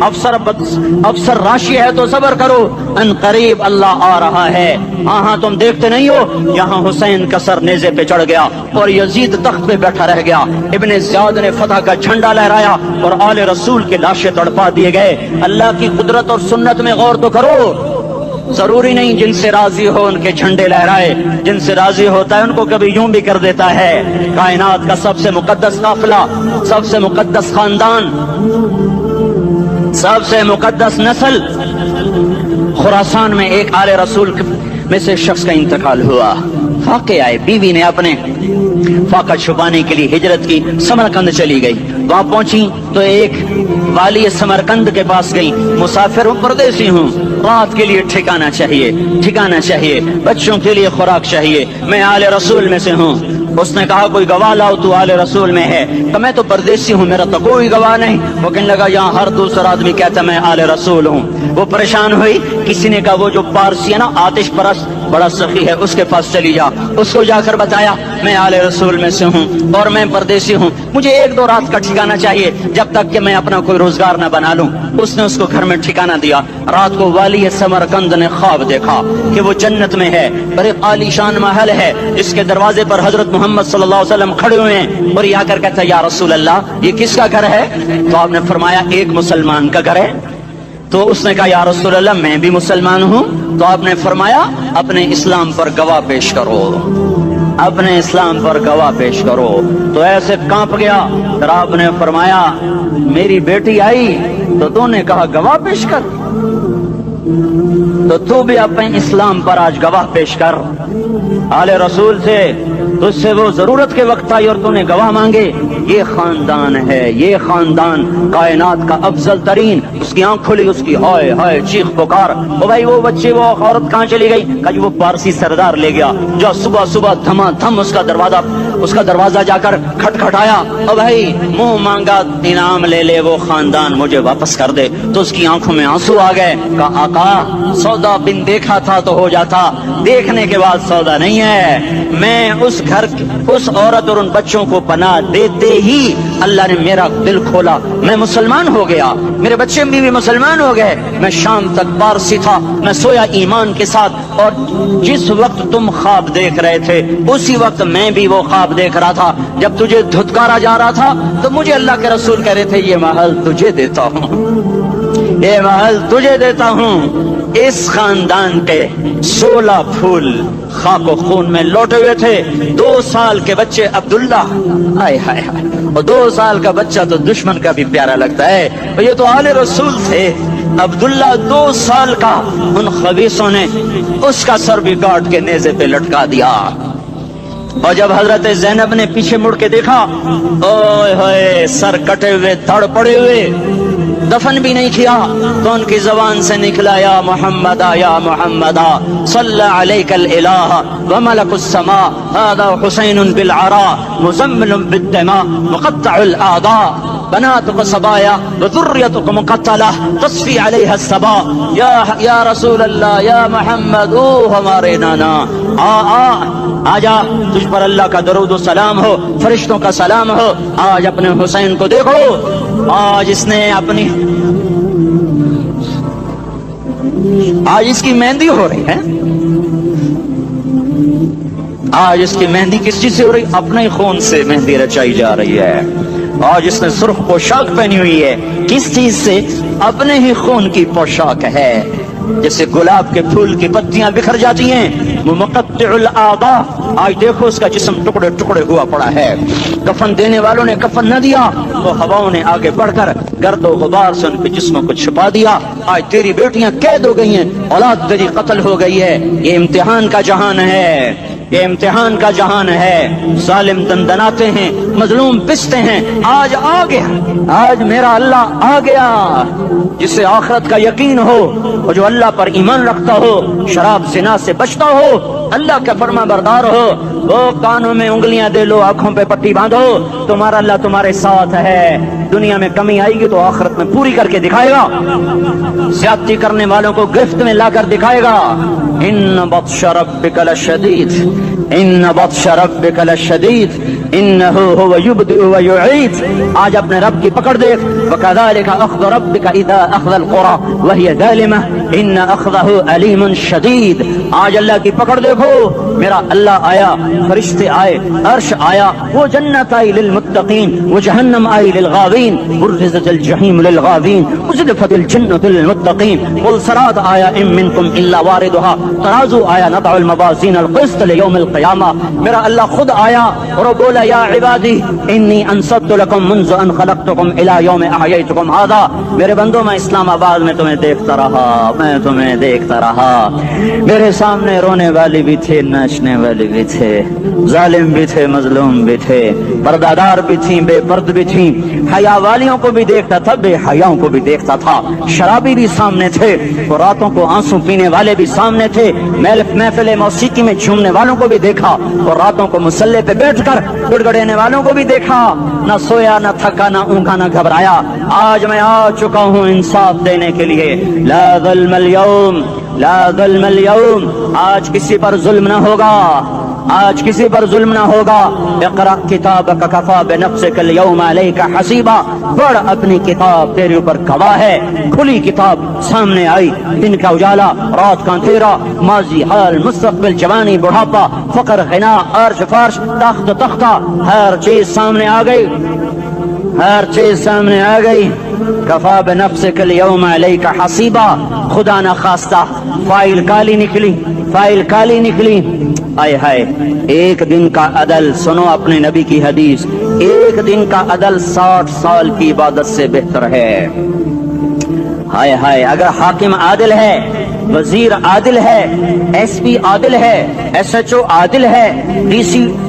افسر راشی ہے تو صبر کرو، ان قریب اللہ آ رہا ہے۔ ہاں تم دیکھتے نہیں ہو یہاں حسین کا سر نیزے پہ چڑھ گیا اور یزید تخت پہ بیٹھا رہ گیا، ابن زیاد نے فتح کا جھنڈا لہرایا اور آل رسول کے لاشیں تڑپا دیے گئے۔ اللہ کی قدرت اور سنت میں غور تو کرو، ضروری نہیں جن سے راضی ہو ان کے جھنڈے لہرائے، جن سے راضی ہوتا ہے ان کو کبھی یوں بھی کر دیتا ہے۔ کائنات کا سب سے مقدس قافلہ، سب سے مقدس خاندان، سب سے مقدس نسل، خراسان میں ایک آل رسول میں سے شخص کا انتقال ہوا، فاقے آئے، بیوی نے اپنے فاقہ چھپانے کے لیے ہجرت کی، سمرقند چلی گئی، وہاں پہنچی تو ایک والی سمرقند کے پاس گئی، مسافر ہوں، پردیسی ہوں، رات کے لیے ٹھکانا چاہیے، بچوں کے لیے خوراک چاہیے، میں آل رسول میں سے ہوں۔ اس نے کہا کوئی گواہ لاؤ، تو آل رسول میں ہے؟ تو میں تو پردیسی ہوں، میرا تو کوئی گواہ نہیں۔ وہ کہنے لگا یہاں ہر دوسرا آدمی کہتا میں آل رسول ہوں۔ وہ پریشان ہوئی، کسی نے کہا وہ جو پارسی ہے نا آتش پرست بڑا سخی ہے، اس کے پاس چلی جا۔ اس کو جا کر بتایا میں آل رسول میں سے ہوں اور میں پردیسی ہوں، مجھے 1-2 رات کا ٹھکانہ چاہیے جب تک کہ میں اپنا کوئی روزگار نہ بنا لوں۔ اس نے اس کو گھر میں ٹھکانہ دیا۔ رات کو والی سمرقند نے خواب دیکھا کہ وہ جنت میں ہے، بڑے عالی شان محل ہے، اس کے دروازے پر حضرت محمد صلی اللہ علیہ وسلم کھڑے ہوئے ہیں، اور یہ آ کر کہتا ہے یا رسول اللہ یہ کس کا گھر ہے؟ تو آپ نے فرمایا ایک مسلمان کا گھر ہے۔ تو اس نے کہا یا رسول اللہ میں بھی مسلمان ہوں۔ تو آپ نے فرمایا اپنے اسلام پر گواہ پیش کرو، اپنے اسلام پر گواہ پیش کرو۔ تو ایسے کانپ گیا، پھر آپ نے فرمایا میری بیٹی آئی تو تو نے کہا گواہ پیش کر، تو بھی اپنے اسلام پر آج گواہ پیش کر۔ آل رسول سے تجھ سے وہ ضرورت کے وقت آئی اور تو نے گواہ مانگے۔ یہ خاندان ہے، یہ خاندان کائنات کا افضل ترین۔ اس کی آنکھ کھلی، اس کی ہائے ہائے چیخ پکار، او بھائی وہ بچے وہ عورت کہاں چلی گئی؟ کہ وہ پارسی سردار لے گیا جو صبح صبح دھما دھم اس کا دروازہ جا کر کھٹکھٹایا، او بھائی منہ مانگا انعام لے لے، وہ خاندان مجھے واپس کر دے۔ تو اس کی آنکھوں میں آنسو آ گئے، کہا آقا سودا بن دیکھا تھا تو ہو جاتا، دیکھنے کے بعد سودا نہیں ہے۔ میں اس گھر اس عورت اور ان بچوں کو پناہ دیتے ہی اللہ نے میرا دل کھولا، میں مسلمان ہو گیا، میرے بچے بھی مسلمان ہو گئے۔ میں شام تک پارسی تھا، میں سویا ایمان کے ساتھ، اور جس وقت تم خواب دیکھ رہے تھے اسی وقت میں بھی وہ خواب دیکھ رہا تھا۔ جب تجھے دھتکارا جا رہا تھا تو مجھے اللہ کے رسول کہہ رہے تھے یہ محل تجھے دیتا ہوں، یہ محل تجھے دیتا ہوں۔ اس خاندان کے 16 پھول خاک و خون میں لوٹے ہوئے تھے۔ 2 سال کے بچے عبداللہ، ہائے ہائے ہائے، اور 2 سال کا بچہ تو دشمن کا بھی پیارا لگتا ہے، اور یہ تو آل رسول تھے۔ عبداللہ 2 سال کا، ان خبیثوں نے اس کا سر بھی کاٹ کے نیزے پہ لٹکا دیا۔ اور جب حضرت زینب نے پیچھے مڑ کے دیکھا، اوئے ہوئے سر کٹے ہوئے، دھڑ پڑے ہوئے، دفن بھی نہیں کیا، تو ان کی زبان سے نکلا یا محمد یا محمد صلی علیک الالہ وملک السماء هذا حسین بالعراء مزمل بالدماء مقطع الاعضاء بناتك صبايا وذريتك مقتلة تصفي عليها الصبا یا رسول اللہ یا محمد، او ہمارے نانا آ جا، تجھ پر اللہ کا درود و سلام ہو، فرشتوں کا سلام ہو۔ آج اپنے حسین کو دیکھو، آج اس نے اپنی آج اس کی مہندی ہو رہی ہے، آج اس کی مہندی کس چیز سے ہو رہی؟ اپنے ہی خون سے مہندی رچائی جا رہی ہے۔ آج اس نے سرخ پوشاک پہنی ہوئی ہے، کس چیز سے؟ اپنے ہی خون کی پوشاک ہے۔ جیسے گلاب کے پھول کی پتیاں بکھر جاتی ہیں، وہ مقطع الاعضاء، آج دیکھو اس کا جسم ٹکڑے ٹکڑے ہوا پڑا ہے۔ کفن دینے والوں نے کفن نہ دیا، وہ ہواؤں نے آگے بڑھ کر گرد و غبار سے ان کے جسموں کو چھپا دیا۔ آج تیری بیٹیاں قید ہو گئی ہیں، اولاد تیری قتل ہو گئی ہے۔ یہ امتحان کا جہان ہے، یہ امتحان کا جہان ہے. ظالم دندناتے ہیں, مظلوم پستے ہیں. آج آ گیا, آج میرا اللہ آ گیا. جسے آخرت کا یقین ہو اور جو اللہ پر ایمان رکھتا ہو, شراب زنا سے بچتا ہو, اللہ کا فرما بردار ہو, وہ کانوں میں انگلیاں دے لو, آنکھوں پہ پٹی باندھو, تمہارا اللہ تمہارے ساتھ ہے. دنیا میں کمی آئے گی تو آخرت میں پوری کر کے دکھائے گا. زیادتی کرنے والوں کو گرفت میں لا کر دکھائے گا. ان بطش ربک لشدید, ان بطش ربک لشدید, انہ هو یبدئ ویعید. آج اپنے رب کی پکڑ دیکھ. وکذالک اخذ ربک اذا اخذ القرى وهي ظالمہ ان اخذہ علیم شدید. آج اللہ کی پکڑ دیکھو. میرا اللہ آیا, فرشتے آئے, عرش آیا, وہ جنت آئی للمتقین, وہ جہنم آئی للغاوین, برزت الجحیم للغاوین, ازلفت الجنت للمتقین. والصراط آیا, ان منکم الا واردها, ترازو آیا, نضع الموازین القسط لیوم القیامہ. میرا اللہ خود آیا اور وہ بولا یا عبادی انی انصت لکم منذ ان خلقتکم الى یوم احییتکم هذا. میرے بندوں, میں اسلام آباد میں تمہیں دیکھتا رہا, میں تمہیں دیکھتا رہا. میرے سامنے رونے والی بھی تھے, ناچنے والے بھی تھے, ظالم بھی تھے, مظلوم بھی تھے, پردادار بھی تھیں, بے پرد بھی تھیں. حیا والیوں کو بھی دیکھتا تھا, بے حیاؤں کو بھی دیکھتا تھا. شرابی بھی سامنے تھے, اور راتوں کو آنسو پینے والے بھی سامنے تھے. محفل موسیقی میں جھومنے والوں کو بھی دیکھا, اور راتوں کو مسلح پہ بیٹھ کر گڑگڑانے والوں کو بھی دیکھا. نہ سویا, نہ تھکا, نہ اونگا, نہ گھبرایا. آج میں آ چکا ہوں انصاف دینے کے لیے. لا ظلم اليوم, لا ظلم اليوم. آج کسی پر ظلم نہ ہوگا, آج کسی پر ظلم نہ ہوگا. اقرأ کتابک کفا بنفسک اليوم علیک حسیبا. پڑھ اپنی کتاب, تیرے اوپر گواہ ہے. کھلی کتاب سامنے آئی, دن کا اجالا, رات کا اندھیرا, ماضی, حال, مستقبل, جوانی, بڑھاپا, فقر, غنا, عرش, فرش, تخت, تختہ, ہر چیز سامنے آ گئی, ہر چیز سامنے آ گئی. کفا بنفسک اليوم علیک حسیبا. خدا نہ خواستہ فائل کالی نکلی, فائل کالی نکلی. آئے ہائے, ایک دن کا عدل, سنو اپنے نبی کی حدیث, ایک دن کا عدل 60 سال کی عبادت سے بہتر ہے. ہائے ہائے, اگر حاکم عادل ہے, وزیر عادل ہے, ایس پی عادل ہے, ایس ایچ او عادل ہے,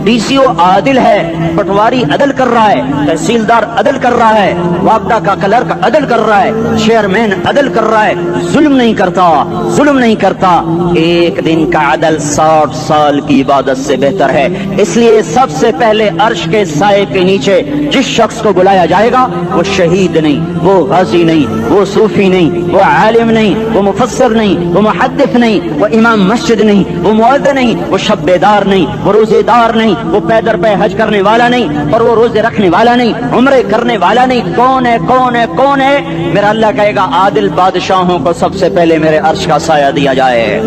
ڈی سی او عادل ہے, پٹواری عدل کر رہا ہے, تحصیلدار عدل کر رہا ہے, واپڈا کا کلرک عدل کر رہا ہے, چیئرمین عدل کر رہا ہے, ظلم نہیں کرتا, ظلم نہیں کرتا. ایک دن کا عدل 60 سال کی عبادت سے بہتر ہے. اس لیے سب سے پہلے عرش کے سائے کے نیچے جس شخص کو بلایا جائے گا, وہ شہید نہیں, وہ غازی نہیں, وہ صوفی نہیں, وہ عالم نہیں, وہ مفسر نہیں, وہ محدث نہیں, وہ امام مسجد نہیں, وہ مؤذن نہیں, وہ شب بیدار نہیں, وہ روزے دار نہیں, وہ پیدر پہ حج کرنے والا نہیں, اور وہ روزے رکھنے والا نہیں, عمرے کرنے والا نہیں. کون ہے, کون ہے, کون ہے؟ میرا اللہ کہے گا عادل بادشاہوں کو سب سے پہلے میرے عرش کا سایہ دیا جائے.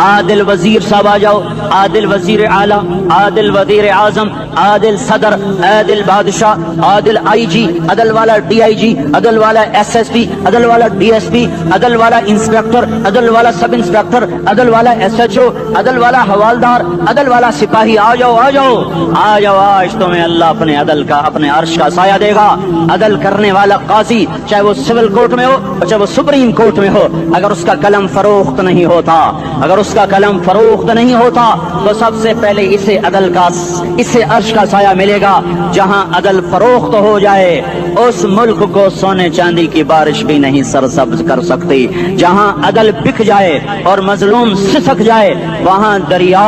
عادل وزیر صاحب آ جاؤ, عادل وزیر اعلیٰ, عادل وزیر اعظم, عادل صدر, عادل بادشاہ, عادل آئی جی, عدل والا ڈی آئی جی, عدل والا ایس ایس پی, عدل والا ڈی ایس پی, عدل والا انسپیکٹر, عدل والا سب انسپیکٹر, عدل والا ایس ایچ او, عدل والا حوالدار, عدل والا سپاہی. آ جاؤ, آ جاؤ, آ جاؤ. آج تمہیں اللہ اپنے عدل کا, اپنے عرش کا سایہ دے گا. عدل کرنے والا قاضی, چاہے وہ سول کورٹ میں ہو, چاہے وہ سپریم کورٹ میں ہو, اگر اس کا قلم فروخت نہیں ہوتا, اگر اس کا قلم فروخت نہیں ہوتا, تو سب سے پہلے اسے عدل کا, اسے عرش کا سایہ ملے گا. جہاں عدل فروخت ہو جائے, اس ملک کو سونے چاندی کی بارش بھی نہیں سرسبز کر سکتی. جہاں عدل بک جائے اور مظلوم سسک جائے, وہاں دریا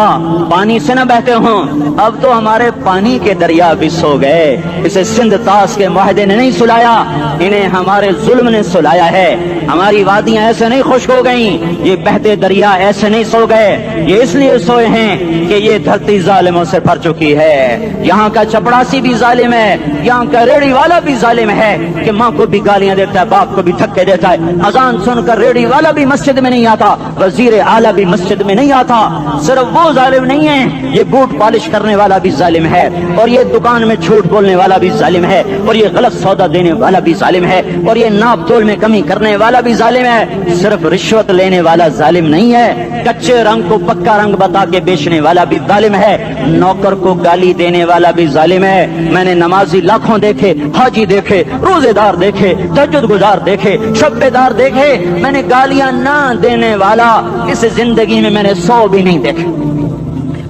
پانی سے نہ بہتے ہوں. اب تو ہمارے پانی کے دریا بھی سو گئے. اسے سندھ طاس کے معاہدے نے نہیں سلایا, انہیں ہمارے ظلم نے سلایا ہے. ہماری وادیاں ایسے نہیں خشک ہو گئیں, یہ بہتے دریا ایسے نہیں سو گئے. یہ اس لیے سوئے ہیں کہ یہ دھرتی ظالموں سے بھر چکی ہے. یہاں کا چپڑاسی بھی ظالم ہے, یہاں کا ریڑی والا بھی ظالم ہے کہ ماں کو بھی گالیاں دیتا ہے, باپ کو بھی دھکے دیتا ہے. اذان سن کر ریڑی والا بھی مسجد میں نہیں آتا, وزیر اعلیٰ بھی مسجد میں نہیں آتا. صرف وہ ظالم نہیں ہے, یہ بوٹ پالش کرنے والا بھی ظالم ہے, اور یہ دکان میں جھوٹ بولنے والا بھی ظالم ہے, اور یہ غلط سودا دینے والا بھی ظالم ہے, اور یہ ناپ تول میں کمی کرنے والا بھی ظالم ہے. صرف رشوت لینے والا ظالم نہیں ہے, کچے رنگ کو پکا رنگ بتا کے بیچنے والا بھی ظالم ہے, نوکر کو گالی دینے والا بھی ظالم ہے. میں نے نمازی لاکھوں دیکھے, حاجی دیکھے, روزے دار دیکھے, تہجد گزار دیکھے, شب بیدار دیکھے. میں نے گالیاں نہ دینے والا اس زندگی میں میں نے 100 بھی نہیں دیکھے.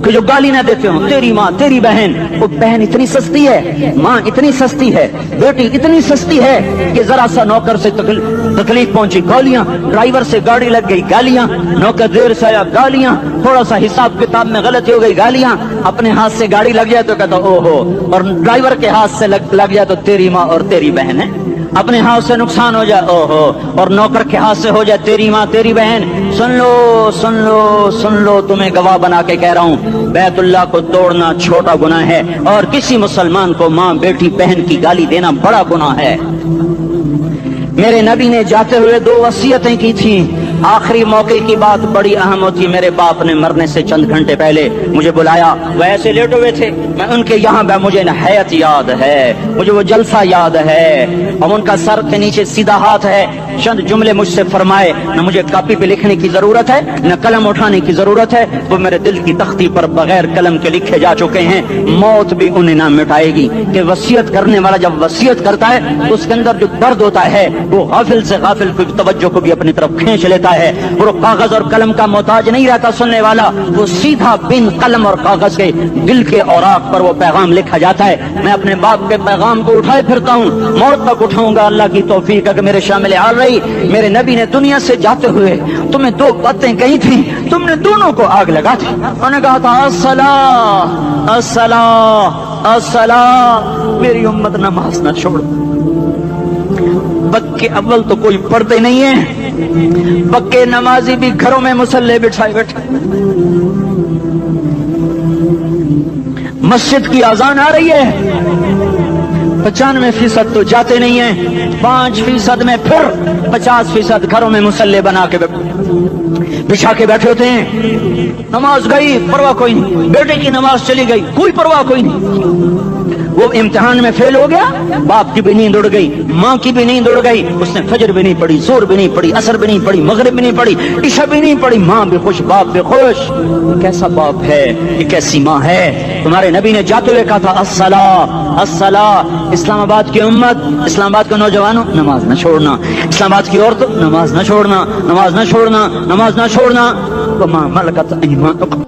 کہ جو گالی نہ دیتے ہوں، تیری ماں تیری بہن. وہ بہن اتنی سستی ہے، ماں اتنی سستی ہے، بیٹی اتنی سستی ہے کہ ذرا سا نوکر سے تکلیف پہنچی گالیاں، ڈرائیور سے گاڑی لگ گئی گالیاں، نوکر دیر سے آیا گالیاں، تھوڑا سا حساب کتاب میں غلطی ہو گئی گالیاں، اپنے ہاتھ سے گاڑی لگ جائے تو کہتا او ہو، اور ڈرائیور کے ہاتھ سے لگ جائے تو تیری ماں اور تیری بہن ہے. اپنے ہاتھ سے نقصان ہو جائے او ہو، اور نوکر کے ہاتھ سے ہو جائے تیری ماں تیری بہن. سن لو سن لو سن لو، تمہیں گواہ بنا کے کہہ رہا ہوں، بیت اللہ کو توڑنا چھوٹا گناہ ہے، اور کسی مسلمان کو ماں بیٹی بہن کی گالی دینا بڑا گناہ ہے. میرے نبی نے جاتے ہوئے 2 وصیتیں کی تھیں. آخری موقع کی بات بڑی اہم ہوتی. میرے باپ نے مرنے سے چند گھنٹے پہلے مجھے بلایا، وہ ایسے لیٹے ہوئے تھے، میں ان کے یہاں مجھے حیات یاد ہے، مجھے وہ جلسہ یاد ہے، اور ان کا سر کے نیچے سیدھا ہاتھ ہے. چند جملے مجھ سے فرمائے، نہ مجھے کاپی پہ لکھنے کی ضرورت ہے نہ قلم اٹھانے کی ضرورت ہے، وہ میرے دل کی تختی پر بغیر قلم کے لکھے جا چکے ہیں. موت بھی انہیں نہ مٹائے گی کہ وصیت کرنے والا جب وصیت کرتا ہے تو اس کے اندر جو درد ہوتا ہے وہ غافل سے غافل کی توجہ کو بھی اپنی طرف کھینچ لیتا ہے. وہ کاغذ اور قلم کا محتاج نہیں رہتا سننے والا، وہ سیدھا بن قلم اور کاغذ کے دل کے اوراق پر وہ پیغام لکھا جاتا ہے. میں اپنے باپ کے پیغام کو اٹھائے پھرتا ہوں، موت تک اٹھاؤں گا. اللہ کی توفیق ہے کہ میرے شامل حال رہی. میرے نبی نے دنیا سے جاتے ہوئے تمہیں 2 باتیں کہی تھیں، تم نے دونوں کو آگ لگا دی. انہوں نے کہا تھا الصلاۃ الصلاۃ الصلاۃ، میری امت نماز نہ چھوڑ. پکے اول تو کوئی پڑھتے نہیں ہیں، پکے نمازی بھی گھروں میں مصلے بٹھائے بیٹھے. مسجد کی اذان آ رہی ہے، 95% تو جاتے نہیں ہیں، 5% میں پھر 50% گھروں میں مصلے بنا کے بچھا کے بیٹھے ہوتے ہیں. نماز گئی پرواہ کوئی نہیں، بیٹے کی نماز چلی گئی کوئی پرواہ کوئی نہیں. وہ امتحان میں فیل ہو گیا، باپ کی بھی نیند اڑ گئی، ماں کی بھی نیند اڑ گئی، اس نے فجر بھی نہیں پڑھی، زور بھی نہیں پڑھی، عصر بھی نہیں پڑھی، مغرب بھی نہیں پڑھی، عشاء بھی نہیں پڑھی. ماں بھی خوش باپ بھی خوش. یہ کیسا باپ ہے، یہ کیسی ماں ہے. تمہارے نبی نے جاتے ہوئے کہا تھا الصلاۃ الصلاۃ. اسلام آباد کی امت، اسلام آباد کے نوجوانوں، نماز نہ چھوڑنا. اسلام آباد کی عورتوں، نماز نہ چھوڑنا، نماز نہ چھوڑنا، نماز نہ چھوڑنا. وما ملکت ایمانکم.